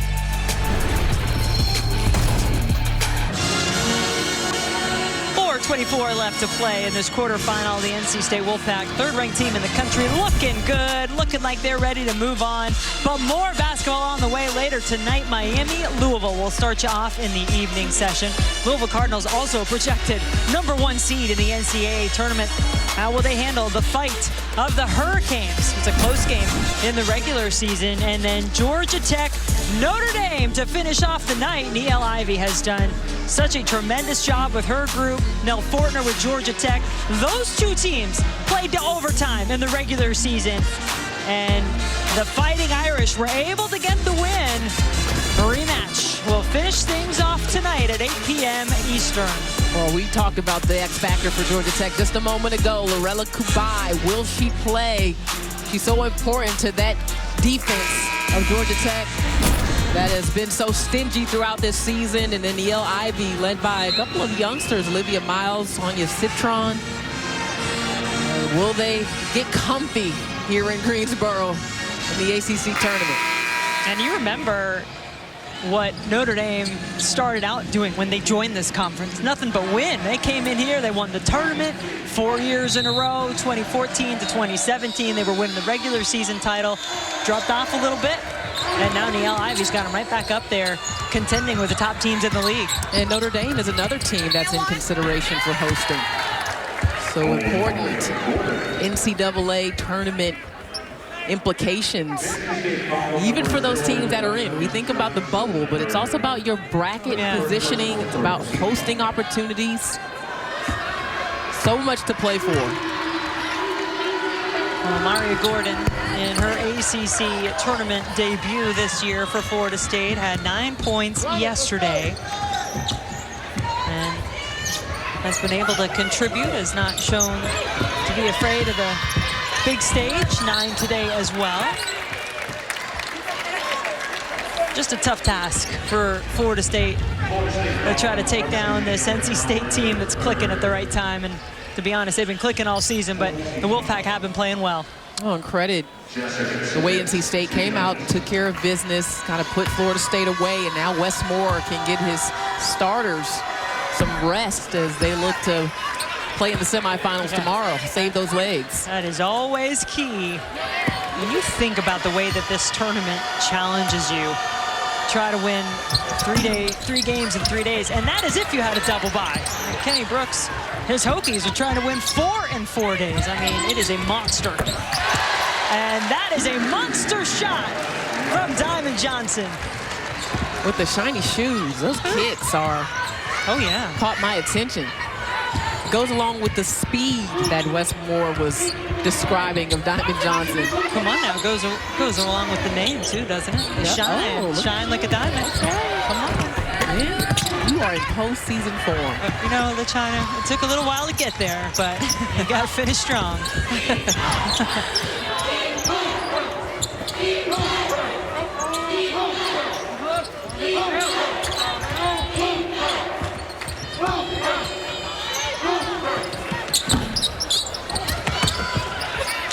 4:24 left to play in this quarterfinal. The NC State Wolfpack, 3rd-ranked team in the country, looking good, looking like they're ready to move on. But more basketball on the way later tonight. Miami, Louisville will start you off in the evening session. Louisville Cardinals also projected #1 seed in the NCAA tournament. How will they handle the fight of the Hurricanes? It's a close game in the regular season. And then Georgia Tech, Notre Dame to finish off the night. Niele Ivey has done such a tremendous job with her group. Nell Fortner with Georgia Tech. Those 2 teams played to overtime in the regular season. And the Fighting Irish were able to get the win. A rematch will finish things off tonight at 8 p.m. Eastern. Well, we talked about the X factor for Georgia Tech just a moment ago. Lorella Kubai, will she play? She's so important to that defense of Georgia Tech that has been so stingy throughout this season. And then Niele Ivey, led by a couple of youngsters, Olivia Miles, Sonia Citron. Will they get comfy here in Greensboro in the ACC tournament? And you remember what Notre Dame started out doing when they joined this conference. Nothing but win. They came in here, they won the tournament 4 years in a row, 2014 to 2017. They were winning the regular season title, dropped off a little bit, and now Niele Ivey's got them right back up there, contending with the top teams in the league. And Notre Dame is another team that's in consideration for hosting. So important NCAA tournament implications, even for those teams that are in. We think about the bubble, but it's also about your bracket positioning. It's about hosting opportunities. So much to play for. Well, Maria Gordon, in her ACC tournament debut this year for Florida State, had 9 points yesterday. And has been able to contribute, has not shown to be afraid of the big stage. 9 today as well. Just a tough task for Florida State to try to take down this NC State team that's clicking at the right time. And to be honest. They've been clicking all season, but the Wolfpack have been playing well. Oh, and credit the way NC State came out, took care of business, kind of put Florida State away, and now Westmore can get his starters some rest as they look to play in the semifinals tomorrow, save those legs. That is always key. When you think about the way that this tournament challenges you, try to win 3 games in 3 days, and that is if you had a double bye. And Kenny Brooks, his Hokies are trying to win 4 in 4 days. I mean, it is a monster. And that is a monster shot from Diamond Johnson. With the shiny shoes, those kicks are, oh yeah, caught my attention. Goes along with the speed that Westmore was describing of Diamond Johnson. Come on now, goes along with the name too, doesn't it? The shine, oh, shine like a diamond. Come on. Yeah. You are in postseason form. You know, the China, it took a little while to get there, but you got to finish strong.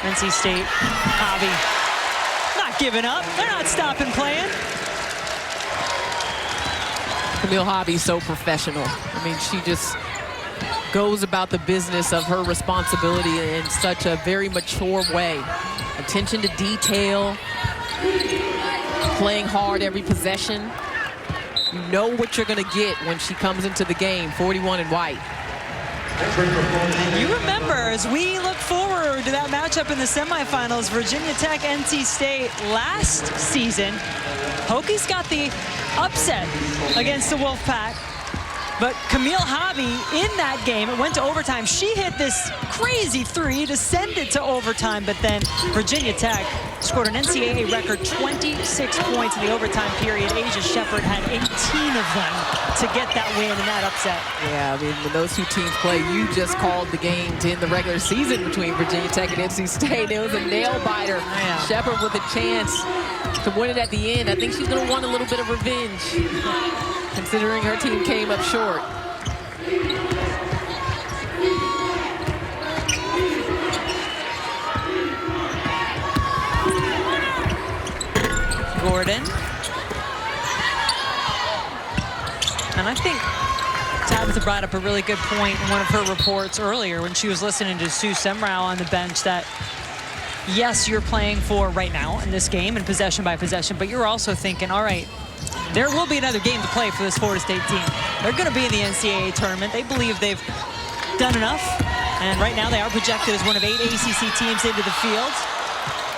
NC State, Hobby, not giving up. They're not stopping playing. Camille Hobby's so professional. I mean, she just goes about the business of her responsibility in such a very mature way. Attention to detail, playing hard every possession. You know what you're going to get when she comes into the game, 41 in white. And you remember, as we look forward to that matchup in the semifinals, Virginia Tech, NC State last season, Hokies got the upset against the Wolfpack. But Camille Hobby in that game, it went to overtime. She hit this crazy 3 to send it to overtime, but then Virginia Tech scored an NCAA record 26 points in the overtime period. Asia Shepherd had 18 of them to get that win and that upset. Yeah, I mean, when those two teams play, you just called the game to end the regular season between Virginia Tech and NC State. It was a nail-biter. Yeah. Shepherd with a chance to win it at the end. I think she's going to want a little bit of revenge, considering her team came up short. Gordon. And I think Tabitha brought up a really good point in one of her reports earlier when she was listening to Sue Semrau on the bench that, yes, you're playing for right now in this game and possession by possession, but you're also thinking, all right, there will be another game to play for this Florida State team. They're going to be in the NCAA tournament. They believe they've done enough. And right now they are projected as one of 8 ACC teams into the field.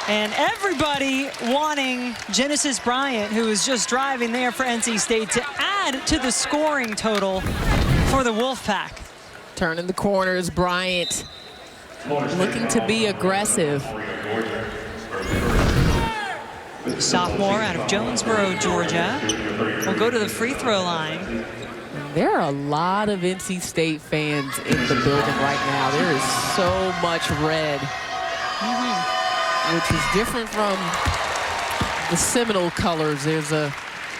And everybody wanting Genesis Bryant, who is just driving there for NC State, to add to the scoring total for the Wolfpack. Turning the corners, Bryant looking to be aggressive. Sophomore out of Jonesboro, Georgia, will go to the free throw line. There are a lot of NC State fans in the building right now. There is so much red, which is different from the Seminole colors. There's a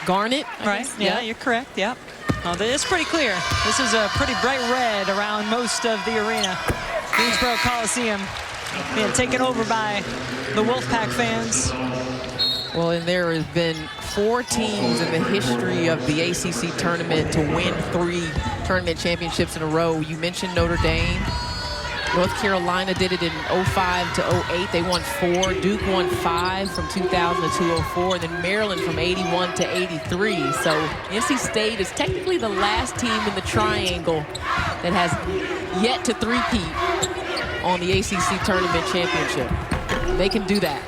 garnet, Right, yeah, you're correct, yep. Oh, it's pretty clear. This is a pretty bright red around most of the arena. Greensboro Coliseum being taken over by the Wolfpack fans. Well, and there has been 4 teams in the history of the ACC tournament to win 3 tournament championships in a row. You mentioned Notre Dame. North Carolina did it in 05 to 08. They won 4. Duke won 5 from 2000 to 2004. And then Maryland from 81 to 83. So NC State is technically the last team in the triangle that has yet to three-peat on the ACC tournament championship. They can do that.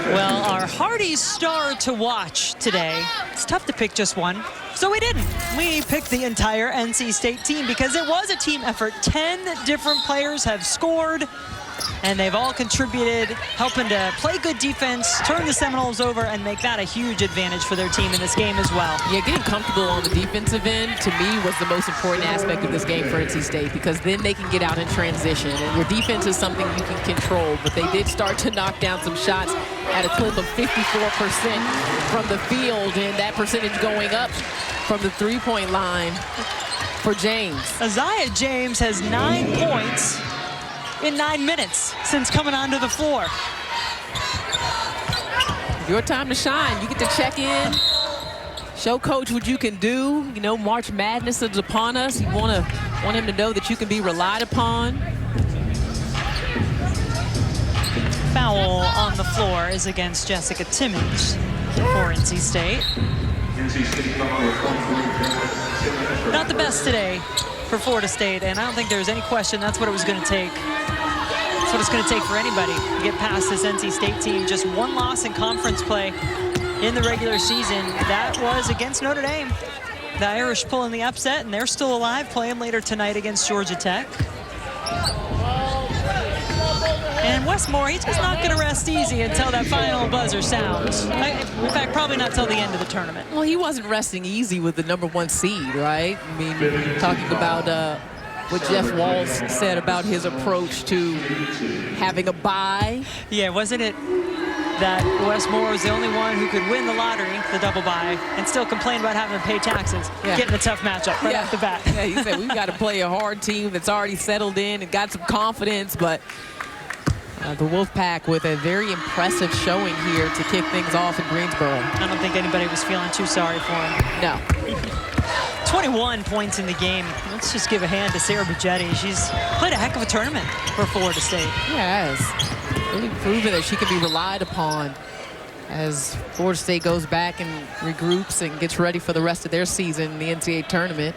Well, our Hardy's star to watch today, it's tough to pick just one, so we didn't. We picked the entire NC State team because it was a team effort. 10 different players have scored. And they've all contributed, helping to play good defense, turn the Seminoles over, and make that a huge advantage for their team in this game as well. Yeah, getting comfortable on the defensive end, to me, was the most important aspect of this game for NC State, because then they can get out in transition. And your defense is something you can control, but they did start to knock down some shots at a clip of 54% from the field, and that percentage going up from the three-point line for James. Isaiah James has 9 points in 9 minutes since coming onto the floor. Your time to shine. You get to check in, show coach what you can do. You know, March Madness is upon us. You want him to know that you can be relied upon. Foul on the floor is against Jessica Timmons for NC State. Not the best today for Florida State, and I don't think there's any question that's what it was going to take. That's what it's going to take for anybody to get past this NC State team. Just one loss in conference play in the regular season. That was against Notre Dame. The Irish pulling the upset, and they're still alive, playing later tonight against Georgia Tech. And Wes Moore, he's just not going to rest easy until that final buzzer sounds. In fact, probably not till the end of the tournament. Well, he wasn't resting easy with the #1 seed, right? I mean, talking about what Jeff Walls said about his approach to having a bye. Yeah, wasn't it that Wes Moore was the only one who could win the lottery, the double bye, and still complain about having to pay taxes, getting a tough matchup right off the bat. Yeah, he said, we've got to play a hard team that's already settled in and got some confidence, but the Wolfpack with a very impressive showing here to kick things off in Greensboro. I don't think anybody was feeling too sorry for him. No. 21 points in the game. Let's just give a hand to Sarah Bugetti. She's played a heck of a tournament for Florida State. Yes. Really proven that she can be relied upon as Florida State goes back and regroups and gets ready for the rest of their season in the NCAA tournament.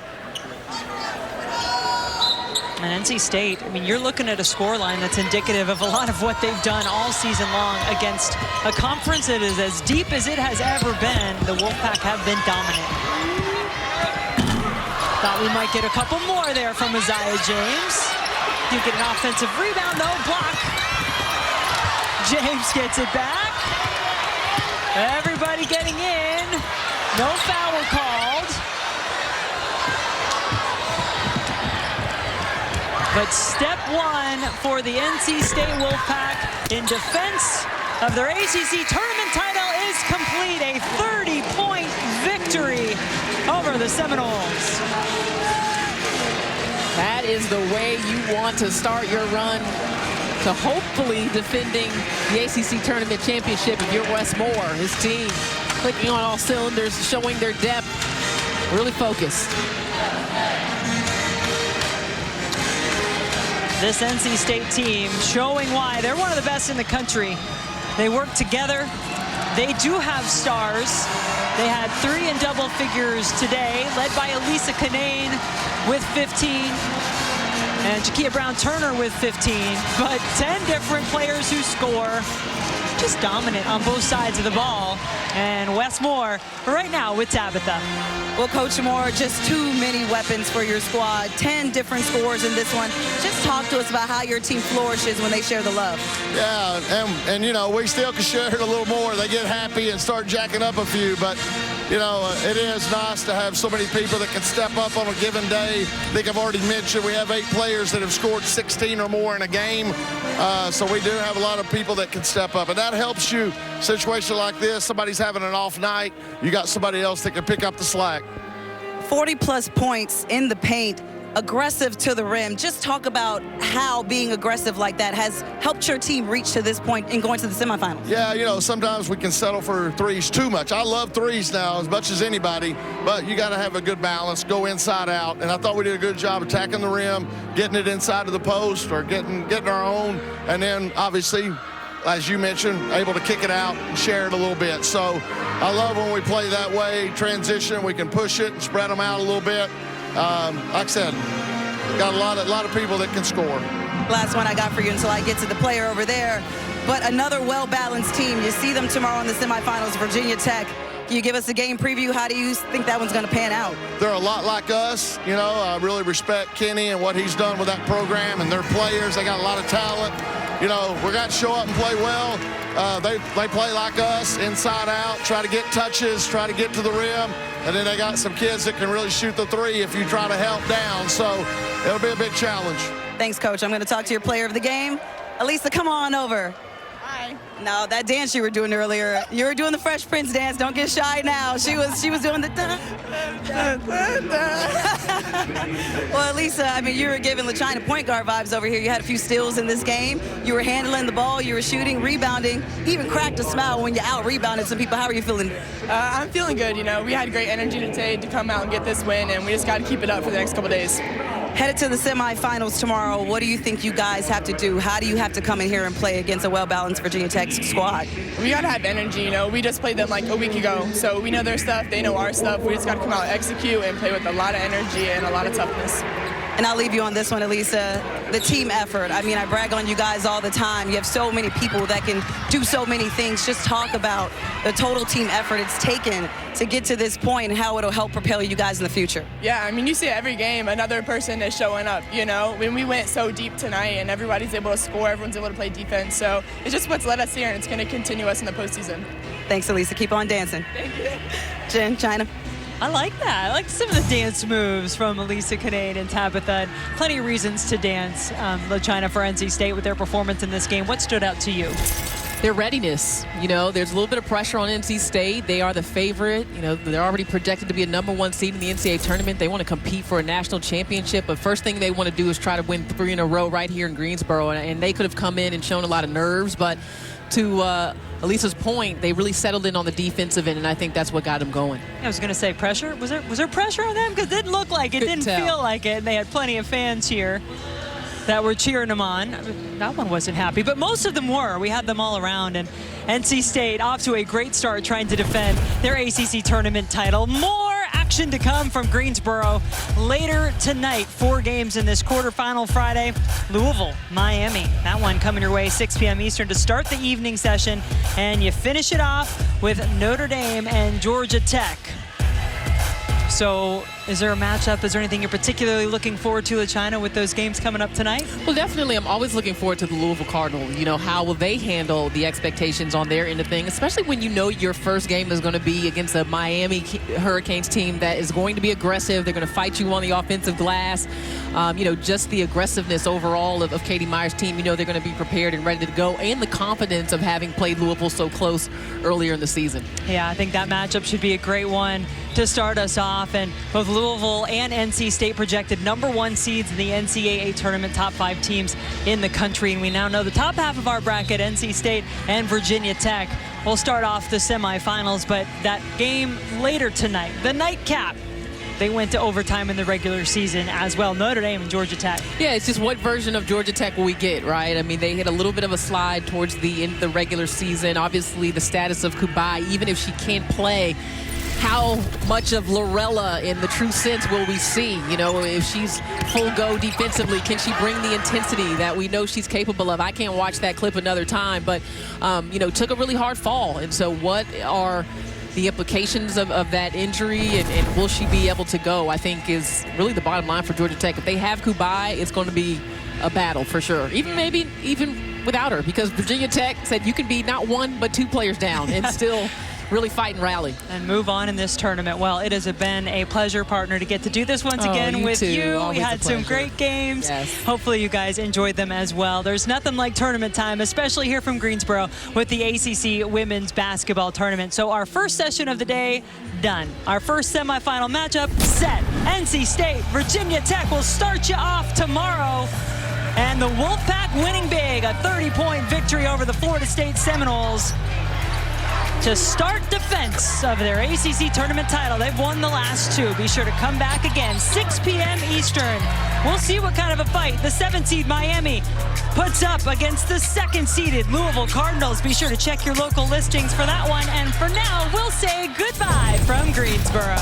And NC State, I mean, you're looking at a scoreline that's indicative of a lot of what they've done all season long against a conference that is as deep as it has ever been. The Wolfpack have been dominant. Thought we might get a couple more there from Isaiah James. You get an offensive rebound, though, block. James gets it back. Everybody getting in. No foul called. But step one for the NC State Wolfpack in defense of their ACC tournament title is complete. A 30-point victory over the Seminoles. That is the way you want to start your run to hopefully defending the ACC Tournament Championship if you're Wes Moore. His team clicking on all cylinders, showing their depth, really focused. This NC State team showing why they're one of the best in the country. They work together. They do have stars. They had 3 in double figures today, led by Elisa Canane with 15 and Jakia Brown-Turner with 15, but 10 different players who score. Just dominant on both sides of the ball. And Wes Moore right now with Tabitha. Well, Coach Moore, just too many weapons for your squad. 10 different scores in this one. Just talk to us about how your team flourishes when they share the love. Yeah, and you know, we still can share it a little more. They get happy and start jacking up a few, but you know, it is nice to have so many people that can step up on a given day. I think I've already mentioned we have 8 players that have scored 16 or more in a game. So we do have a lot of people that can step up, and that helps you. Situation like this, somebody's having an off night, you got somebody else that can pick up the slack. 40-plus points in the paint, aggressive to the rim. Just talk about how being aggressive like that has helped your team reach to this point in going to the semifinals. Yeah, you know, sometimes we can settle for threes too much. I love threes now as much as anybody, but you got to have a good balance, go inside out. And I thought we did a good job attacking the rim, getting it inside of the post or getting our own, and then obviously, as you mentioned, able to kick it out and share it a little bit. So I love when we play that way, transition, we can push it and spread them out a little bit. Like I said, got a lot of people that can score. Last one I got for you until I get to the player over there. But another well-balanced team. You see them tomorrow in the semifinals, Virginia Tech. Can you give us a game preview? How do you think that one's going to pan out? They're a lot like us. You know, I really respect Kenny and what he's done with that program and their players. They got a lot of talent. You know, we're going to show up and play well. They play like us, inside out, try to get touches, try to get to the rim. And then they got some kids that can really shoot the three if you try to help down. So it'll be a big challenge. Thanks, Coach. I'm going to talk to your player of the game. Elisa, come on over. Hi. No, that dance you were doing earlier, you were doing the Fresh Prince dance. Don't get shy now. She was doing the Well, Elisa, I mean, you were giving LaChina point guard vibes over here. You had a few steals in this game. You were handling the ball. You were shooting, rebounding. You even cracked a smile when you out-rebounded some people. How are you feeling? I'm feeling good. You know, we had great energy today to come out and get this win, and we just got to keep it up for the next couple days. Headed to the semifinals tomorrow, what do you think you guys have to do? How do you have to come in here and play against a well-balanced Virginia Tech squad? We got to have energy. You know, we just played them like a week ago, so we know their stuff. They know our stuff. We just got to come out and execute and play with a lot of energy and a lot of toughness. And I'll leave you on this one, Elisa. The team effort. I mean, I brag on you guys all the time. You have so many people that can do so many things. Just talk about the total team effort it's taken to get to this point and how it'll help propel you guys in the future. Yeah, I mean, you see it every game. Another person is showing up, you know. When we went so deep tonight and everybody's able to score, everyone's able to play defense. So it's just what's led us here, and it's going to continue us in the postseason. Thanks, Elisa. Keep on dancing. Thank you. Jen, China. I like that. I like some of the dance moves from Elisa Kinnaid and Tabitha. Plenty of reasons to dance. LaChina for NC State with their performance in this game. What stood out to you? Their readiness. You know, there's a little bit of pressure on NC State. They are the favorite. You know, they're already projected to be a #1 seed in the NCAA tournament. They want to compete for a national championship, but first thing they want to do is try to win 3 in a row right here in Greensboro. And they could have come in and shown a lot of nerves, but to Elisa's point, they really settled in on the defensive end, and I think that's what got them going. I was going to say pressure. Was there pressure on them? Because it didn't look like it. Didn't feel like it. They had plenty of fans here that were cheering them on. That one wasn't happy, but most of them were. We had them all around, and NC State off to a great start trying to defend their ACC tournament title. More action to come from Greensboro later tonight. 4 games in this quarterfinal Friday. Louisville, Miami. That one coming your way 6 p.m. Eastern to start the evening session, and you finish it off with Notre Dame and Georgia Tech. So is there a matchup? Is there anything you're particularly looking forward to, LaChina, with those games coming up tonight? Well, definitely. I'm always looking forward to the Louisville Cardinals. You know, how will they handle the expectations on their end of things, especially when you know your first game is going to be against a Miami Hurricanes team that is going to be aggressive. They're going to fight you on the offensive glass. You know, just the aggressiveness overall of Katie Meyer's team. You know, they're going to be prepared and ready to go, and the confidence of having played Louisville so close earlier in the season. Yeah, I think that matchup should be a great one to start us off. And both Louisville and NC State projected #1 seeds in the NCAA tournament, top 5 teams in the country. And we now know the top half of our bracket, NC State and Virginia Tech, will start off the semifinals. But that game later tonight, the nightcap, they went to overtime in the regular season as well. Notre Dame and Georgia Tech. Yeah, it's just what version of Georgia Tech will we get, right? I mean, they hit a little bit of a slide towards the end of the regular season. Obviously, the status of Kubai, even if she can't play, how much of Lorella in the true sense will we see? You know, if she's full go defensively, can she bring the intensity that we know she's capable of? I can't watch that clip another time, but, you know, took a really hard fall. And so what are the implications of that injury, and will she be able to go, I think is really the bottom line for Georgia Tech. If they have Kubai, it's going to be a battle for sure. Maybe even without her, because Virginia Tech said you can be not 1 but 2 players down and still really fight and rally. And move on in this tournament. Well, it has been a pleasure, partner, to get to do this once again with you. Always we had some great games. Yes. Hopefully you guys enjoyed them as well. There's nothing like tournament time, especially here from Greensboro with the ACC Women's Basketball Tournament. So our first session of the day, done. Our first semifinal matchup, set. NC State, Virginia Tech will start you off tomorrow. And the Wolfpack winning big, a 30-point victory over the Florida State Seminoles to start defense of their ACC tournament title. They've won the last 2. Be sure to come back again, 6 p.m. Eastern. We'll see what kind of a fight the 7th-seed Miami puts up against the 2nd-seeded Louisville Cardinals. Be sure to check your local listings for that one. And for now, we'll say goodbye from Greensboro.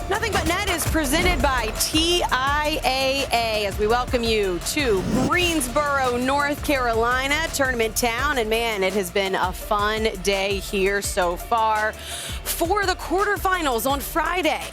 Nothing but net is is presented by TIAA as we welcome you to Greensboro, North Carolina, tournament town. And man, it has been a fun day here so far. For the quarterfinals on Friday,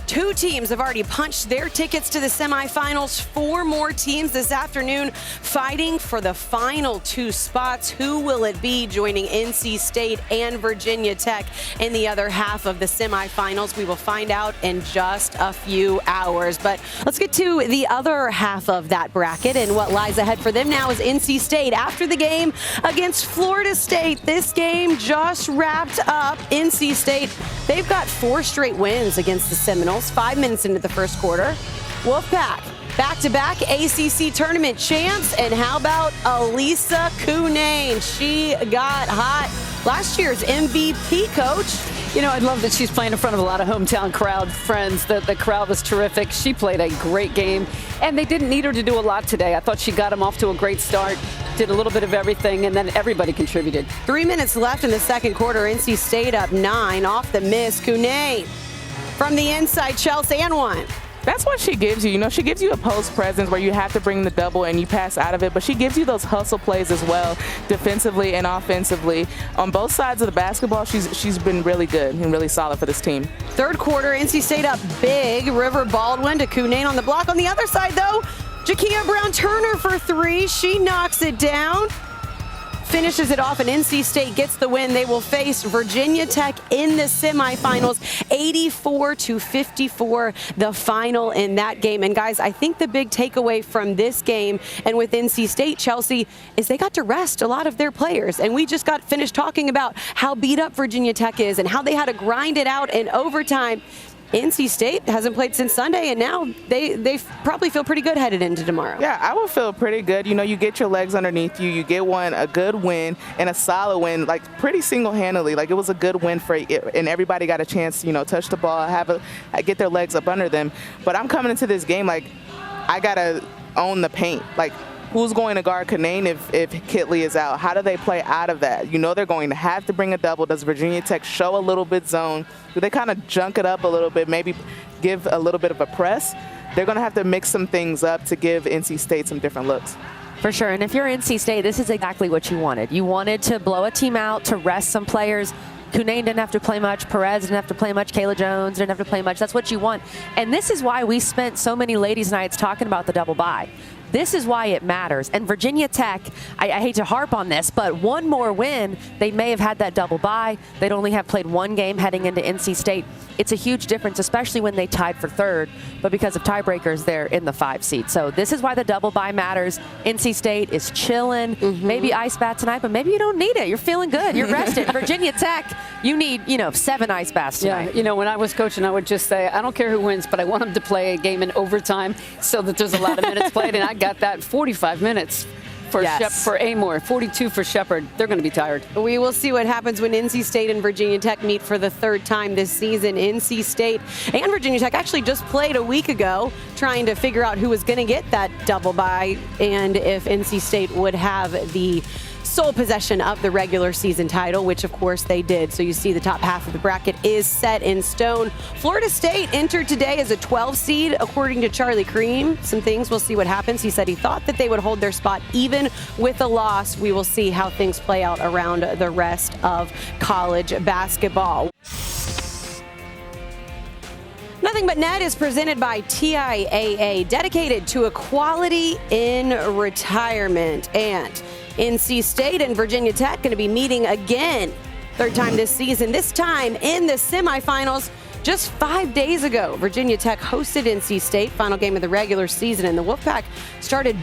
2 teams have already punched their tickets to the semifinals. 4 more teams this afternoon fighting for the final 2 spots. Who will it be joining NC State and Virginia Tech in the other half of the semifinals? We will find out in just a few hours. But let's get to the other half of that bracket, and what lies ahead for them now is NC State. After the game against Florida State, this game just wrapped up. NC State, they've got 4 straight wins against the Seminoles. 5 minutes into the first quarter. Wolfpack, back-to-back ACC Tournament champs. And how about Elisa Cunane? She got hot. Last year's MVP coach. You know, I love that she's playing in front of a lot of hometown crowd friends. The crowd was terrific. She played a great game, and they didn't need her to do a lot today. I thought she got them off to a great start, did a little bit of everything, and then everybody contributed. 3 minutes left in the second quarter. NC State up 9 off the miss. Cunane from the inside, Chelsea, and 1. That's what she gives you. You know, she gives you a post presence where you have to bring the double and you pass out of it, but she gives you those hustle plays as well, defensively and offensively. On both sides of the basketball, she's been really good and really solid for this team. Third quarter, NC State up big. River Baldwin to Cunane on the block. On the other side, though, Jakia Brown-Turner for 3. She knocks it down. Finishes it off, and NC State gets the win. They will face Virginia Tech in the semifinals, 84-54, the final in that game. And guys, I think the big takeaway from this game and with NC State, Chelsea, is they got to rest a lot of their players. And we just got finished talking about how beat up Virginia Tech is and how they had to grind it out in overtime. NC State hasn't played since Sunday, and now they probably feel pretty good headed into tomorrow. Yeah, I would feel pretty good. You know, you get your legs underneath you. You get a good win and a solid win, like pretty single-handedly. Like, it was a good win for it, and everybody got a chance, you know, touch the ball, get their legs up under them. But I'm coming into this game like I got to own the paint. Like, who's going to guard Cunane if Kitley is out? How do they play out of that? You know they're going to have to bring a double. Does Virginia Tech show a little bit zone? Do they kind of junk it up a little bit, maybe give a little bit of a press? They're going to have to mix some things up to give NC State some different looks. For sure, and if you're NC State, this is exactly what you wanted. You wanted to blow a team out, to rest some players. Cunane didn't have to play much. Perez didn't have to play much. Kayla Jones didn't have to play much. That's what you want. And this is why we spent so many ladies' nights talking about the double bye. This is why it matters. And Virginia Tech, I hate to harp on this, but one more win, they may have had that double bye. They'd only have played 1 game heading into NC State. It's a huge difference, especially when they tied for 3rd. But because of tiebreakers, they're in the 5 seed. So this is why the double bye matters. NC State is chilling. Maybe ice bath tonight, but maybe you don't need it. You're feeling good. You're rested. Virginia Tech, you need, 7 ice baths tonight. Yeah, you know, when I was coaching, I would just say, I don't care who wins, but I want them to play a game in overtime so that there's a lot of minutes played. And I got that 45 minutes for for Amore, 42 for Shepherd. They're going to be tired. We will see what happens when NC State and Virginia Tech meet for the 3rd time this season. NC State and Virginia Tech actually just played a week ago, trying to figure out who was going to get that double bye and if NC State would have the sole possession of the regular season title, which of course they did. So you see the top half of the bracket is set in stone. Florida State entered today as a 12 seed, according to Charlie Cream. Some things, we'll see what happens. He said he thought that they would hold their spot even with a loss. We will see how things play out around the rest of college basketball. Nothing But Net is presented by TIAA, dedicated to equality in retirement. And NC State and Virginia Tech going to be meeting again, 3rd time this season, this time in the semifinals. Just 5 days ago, Virginia Tech hosted NC State, final game of the regular season, and the Wolfpack started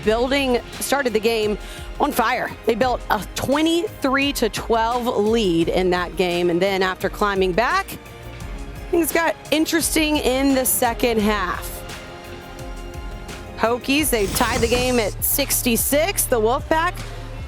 the game on fire. They built a 23-12 lead in that game, and then after climbing back, things got interesting in the second half. Hokies, they tied the game at 66. The Wolfpack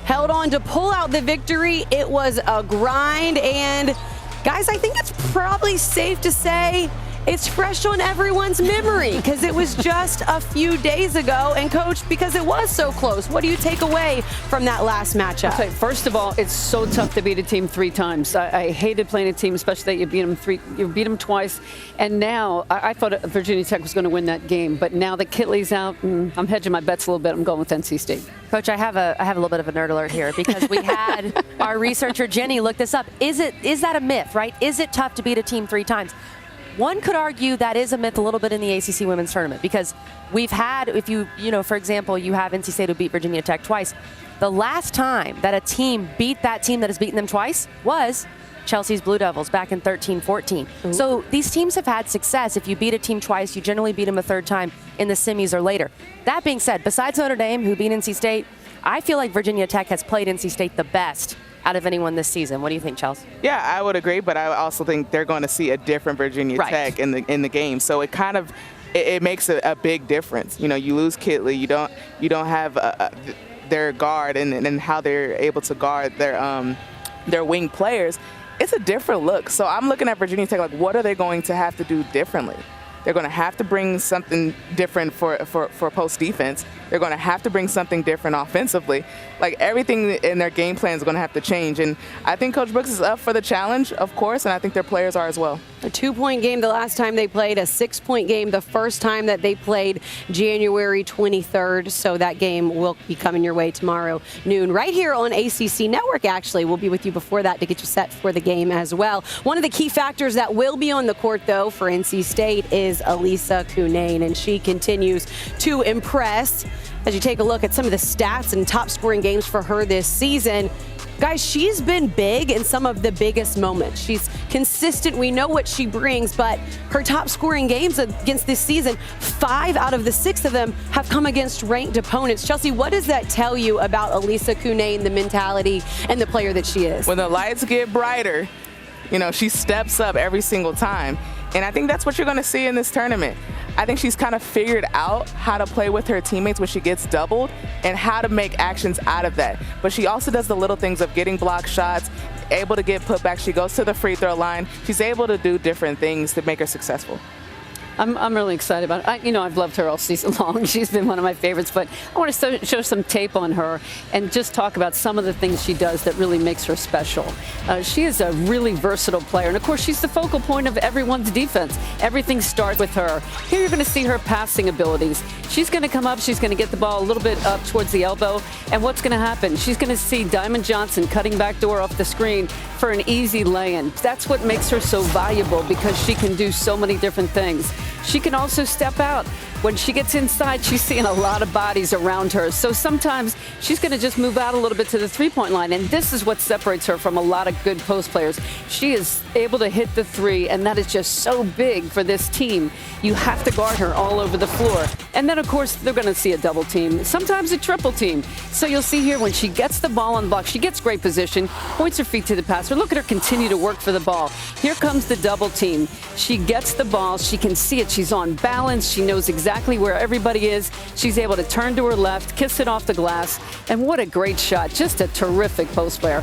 held on to pull out the victory. It was a grind, and guys, I think it's probably safe to say it's fresh on everyone's memory because it was just a few days ago. And, Coach, because it was so close, what do you take away from that last matchup? First of all, it's so tough to beat a team 3 times. I hated playing a team, especially that you beat them twice. And now, I thought Virginia Tech was going to win that game. But now that Kitley's out, I'm hedging my bets a little bit. I'm going with NC State. Coach, I have a little bit of a nerd alert here because we had our researcher Jenny look this up. Is that a myth, right? Is it tough to beat a team 3 times? One could argue that is a myth a little bit in the ACC Women's Tournament because we've had, if you know, for example, you have NC State who beat Virginia Tech twice. The last time that a team beat that team that has beaten them twice was Chelsea's Blue Devils back in 13-14. So these teams have had success. If you beat a team twice, you generally beat them a third time in the semis or later. That being said, besides Notre Dame, who beat NC State, I feel like Virginia Tech has played NC State the best out of anyone this season. What do you think, Chelsea? Yeah, I would agree, but I also think they're going to see a different Virginia Tech in the game. So it kind of it makes a big difference. You know, you lose Kitley, you don't have their guard and how they're able to guard their wing players. It's a different look. So I'm looking at Virginia Tech like, what are they going to have to do differently? They're going to have to bring something different for post defense. They're going to have to bring something different offensively. Like everything in their game plan is going to have to change. And I think Coach Brooks is up for the challenge, of course, and I think their players are as well. A 2-point game the last time they played, a 6-point game the first time that they played January 23rd. So that game will be coming your way tomorrow noon right here on ACC Network, actually. We'll be with you before that to get you set for the game as well. One of the key factors that will be on the court, though, for NC State is Elisa Cunane, and she continues to impress. As you take a look at some of the stats and top scoring games for her this season, guys, she's been big in some of the biggest moments. She's consistent. We know what she brings, but her top scoring games against this season, 5 out of the 6 of them have come against ranked opponents. Chelsea, what does that tell you about Elisa Cunane, the mentality and the player that she is? When the lights get brighter, you know, she steps up every single time. And I think that's what you're going to see in this tournament. I think she's kind of figured out how to play with her teammates when she gets doubled and how to make actions out of that. But she also does the little things of getting block shots, able to get put back. She goes to the free throw line. She's able to do different things to make her successful. I'm really excited about it. You know, I've loved her all season long. She's been one of my favorites, but I want to show some tape on her and just talk about some of the things she does that really makes her special. She is a really versatile player, and of course, she's the focal point of everyone's defense. Everything starts with her. Here you're going to see her passing abilities. She's going to come up, she's going to get the ball a little bit up towards the elbow, and what's going to happen? She's going to see Diamond Johnson cutting back door off the screen for an easy lay-in. That's what makes her so valuable because she can do so many different things. She can also step out. When she gets inside, she's seeing a lot of bodies around her. So sometimes she's going to just move out a little bit to the three-point line, and this is what separates her from a lot of good post players. She is able to hit the three, and that is just so big for this team. You have to guard her all over the floor. And then, of course, they're going to see a double team, sometimes a triple team. So you'll see here when she gets the ball on the block, she gets great position, points her feet to the passer. Look at her continue to work for the ball. Here comes the double team. She gets the ball. She can see it. She's on balance. She knows exactly where everybody is. She's able to turn to her left, kiss it off the glass, and what a great shot. Just a terrific post player.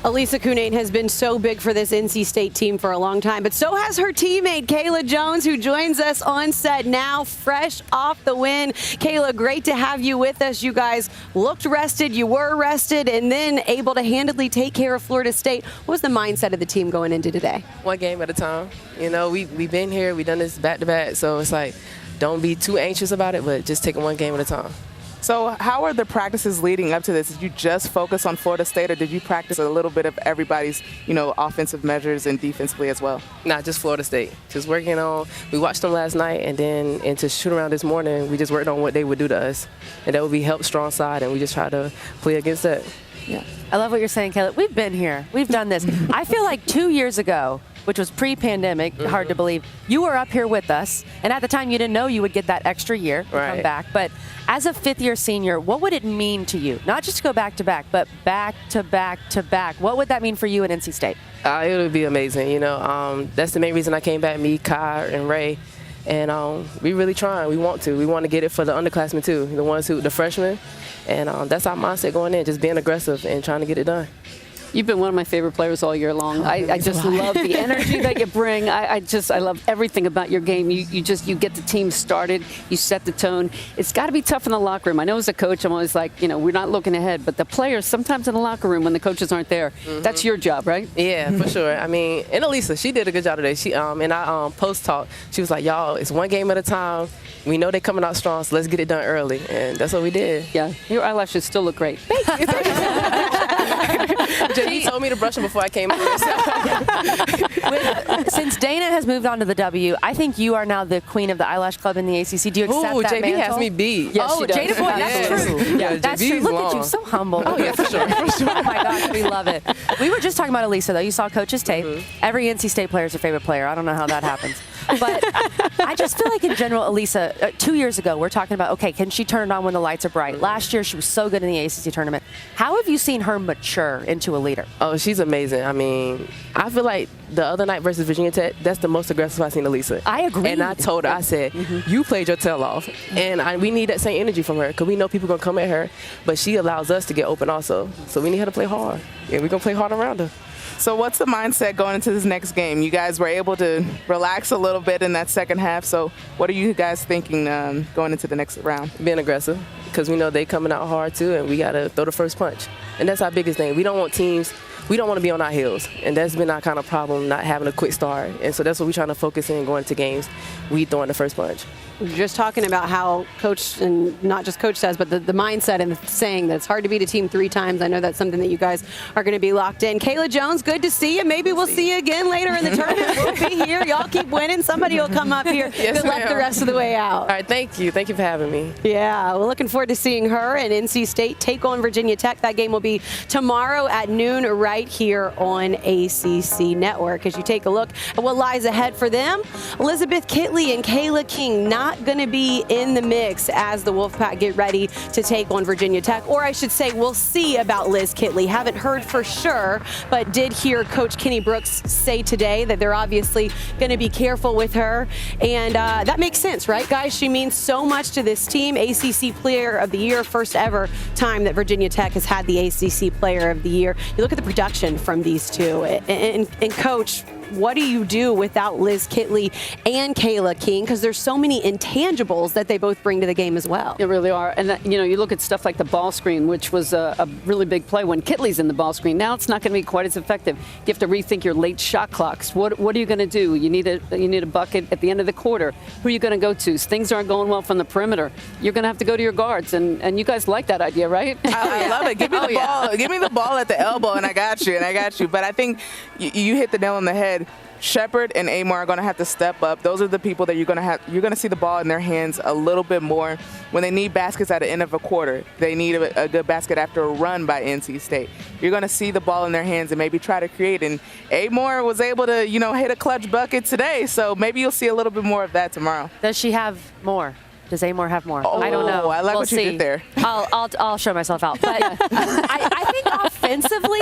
Elisa Cunane has been so big for this NC State team for a long time, but so has her teammate, Kayla Jones, who joins us on set now, fresh off the win. Kayla, great to have you with us. You guys looked rested, you were rested, and then able to handily take care of Florida State. What was the mindset of the team going into today? One game at a time. You know, we've been here, we've done this back-to-back, so it's like, don't be too anxious about it, but just take it one game at a time. So how are the practices leading up to this? Did you just focus on Florida State, or did you practice a little bit of everybody's, offensive measures and defensively as well? Nah, just Florida State. Just working on, we watched them last night, and then to shoot around this morning, we just worked on what they would do to us. And that would be help strong side, and we just try to play against that. Yeah. I love what you're saying, Kayla. We've been here. We've done this. I feel like 2 years ago, which was pre-pandemic, hard to believe, you were up here with us, and at the time you didn't know you would get that extra year to come back. But as a fifth-year senior, what would it mean to you? Not just to go back-to-back, but back-to-back-to-back. What would that mean for you at NC State? It would be amazing. That's the main reason I came back, me, Kai, and Ray. And we really trying. We want to. We want to get it for the underclassmen, too, the freshmen. And that's our mindset going in, just being aggressive and trying to get it done. You've been one of my favorite players all year long. I just love the energy that you bring. I love everything about your game. You get the team started. You set the tone. It's got to be tough in the locker room. I know as a coach, I'm always like, we're not looking ahead. But the players, sometimes in the locker room when the coaches aren't there, that's your job, right? Yeah, for sure. I mean, and Elisa, she did a good job today. She in our post talk, she was like, y'all, it's one game at a time. We know they're coming out strong, so let's get it done early. And that's what we did. Yeah, your eyelashes still look great. Thank you. He told me to brush them before I came here. Since Dana has moved on to the W, I think you are now the queen of the eyelash club in the ACC. Do you accept that JB mantle? has me beat. Yes, Jada Boy, that's true. Yeah, that's JB true. is Look long. at you, so humble. Oh, yeah, for sure. Oh, my gosh, we love it. We were just talking about Elisa, though. You saw Coach's tape. Every NC State player is your favorite player. I don't know how that happens. But I just feel like in general, Elisa, 2 years ago, we're talking about, okay, can she turn it on when the lights are bright? Last year, she was so good in the ACC tournament. How have you seen her mature into a leader? Oh, she's amazing. I mean, I feel like the other night versus Virginia Tech, that's the most aggressive I've seen Elisa. I agree. And I told her, I said, you played your tail off. And we need that same energy from her because we know people are going to come at her. But she allows us to get open also. So we need her to play hard. And we're going to play hard around her. So what's the mindset going into this next game? You guys were able to relax a little bit in that second half. So what are you guys thinking going into the next round? Being aggressive because we know they coming out hard too, and we got to throw the first punch. And that's our biggest thing. We don't want teams, we don't want to be on our heels. And that's been our kind of problem, not having a quick start. And so that's what we're trying to focus in going into games. We throwing the first punch. Just talking about how coach, and not just coach says, but the mindset and the saying that it's hard to beat a team 3 times. I know that's something that you guys are going to be locked in. Kayla Jones, good to see you. Maybe we'll see you again later in the tournament. We'll be here. Y'all keep winning. Somebody will come up here. Yes, good luck the rest of the way out. All right, thank you. Thank you for having me. Yeah, we're looking forward to seeing her and NC State take on Virginia Tech. That game will be tomorrow at noon right here on ACC Network. As you take a look at what lies ahead for them, Elizabeth Kitley and Kayla King not going to be in the mix as the Wolfpack get ready to take on Virginia Tech. Or I should say, we'll see about Liz Kitley. Haven't heard for sure, but did hear Coach Kenny Brooks say today that they're obviously going to be careful with her. And that makes sense, right, guys? She means so much to this team. ACC Player of the Year, first ever time that Virginia Tech has had the ACC Player of the Year. You look at the production from these two. And Coach, what do you do without Liz Kitley and Kayla King? Because there's so many intangibles that they both bring to the game as well. They really are. And, you look at stuff like the ball screen, which was a really big play when Kitley's in the ball screen. Now it's not going to be quite as effective. You have to rethink your late shot clocks. What are you going to do? You need a bucket at the end of the quarter. Who are you going to go to? Things aren't going well from the perimeter. You're going to have to go to your guards. And you guys like that idea, right? I love it. Give me the ball. Give me the ball at the elbow, and I got you. But I think you hit the nail on the head. Shepard and Amar are going to have to step up. Those are the people that you're going to see the ball in their hands a little bit more when they need baskets at the end of a quarter. They need a good basket after a run by NC State. You're going to see the ball in their hands and maybe try to create. And Amar was able to, hit a clutch bucket today. So maybe you'll see a little bit more of that tomorrow. Does she have more? Does Amor have more? Oh, I don't know. I like we'll what you see. did there. I'll show myself out. But I think offensively,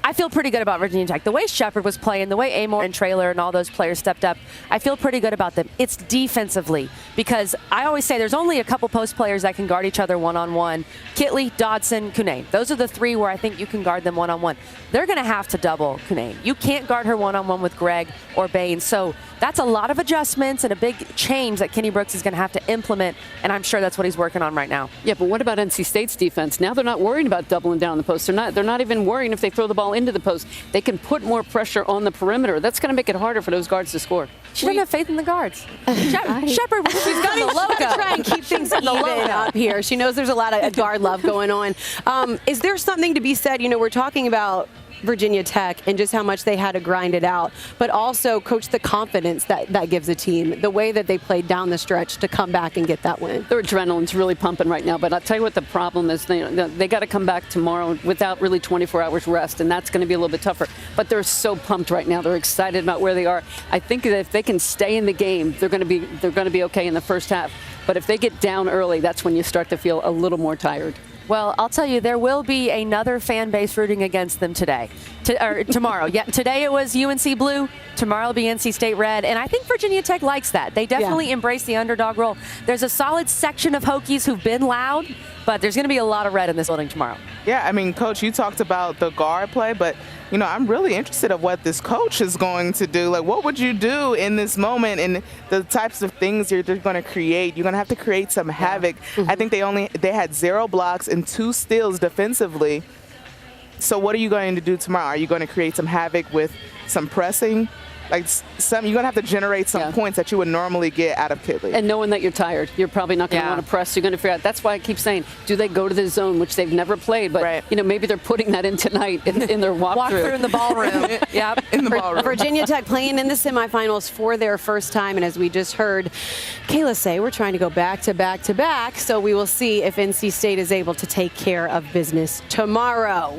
I feel pretty good about Virginia Tech. The way Shepard was playing, the way Amor and Traylor and all those players stepped up, I feel pretty good about them. It's defensively, because I always say there's only a couple post players that can guard each other one-on-one. Kitley, Dodson, Kunane. Those are the 3 where I think you can guard them one-on-one. They're going to have to double Kunane. You can't guard her one-on-one with Greg or Bain. So that's a lot of adjustments and a big change that Kenny Brooks is going to have to implement, and I'm sure that's what he's working on right now. Yeah, but what about NC State's defense? Now they're not worrying about doubling down the post. They're not even worrying if they throw the ball into the post. They can put more pressure on the perimeter. That's going to make it harder for those guards to score. She doesn't have faith in the guards. Shepard, she's got the logo. Try and keep things even up here. She knows there's a lot of guard love going on. Is there something to be said? We're talking about Virginia Tech and just how much they had to grind it out, but also, Coach, the confidence that gives a team, the way that they played down the stretch to come back and get that win. Their adrenaline's really pumping right now, but I'll tell you what the problem is. They got to come back tomorrow without really 24 hours rest, and that's going to be a little bit tougher. But they're so pumped right now. They're excited about where they are. I think that if they can stay in the game, they're going to be okay in the first half. But if they get down early, that's when you start to feel a little more tired. Well, I'll tell you, there will be another fan base rooting against them today. Or tomorrow. Yeah, today it was UNC Blue. Tomorrow it'll be NC State Red. And I think Virginia Tech likes that. They definitely embrace the underdog role. There's a solid section of Hokies who've been loud, but there's going to be a lot of red in this building tomorrow. Yeah, I mean, Coach, you talked about the guard play, but, you know, I'm really interested of what this coach is going to do. Like, what would you do in this moment and the types of things you're going to create? You're going to have to create some havoc. I think they had 0 blocks and 2 steals defensively. So what are you going to do tomorrow? Are you going to create some havoc with some pressing? Like you're going to have to generate some points that you would normally get out of Kidley. And knowing that you're tired, you're probably not going to want to press. You're going to figure out. That's why I keep saying, do they go to the zone, which they've never played? But, you know, maybe they're putting that in tonight in their walkthrough. In the ballroom. Yep. In the ballroom. Virginia Tech playing in the semifinals for their first time. And as we just heard Kayla say, we're trying to go back to back to back. So we will see if NC State is able to take care of business tomorrow.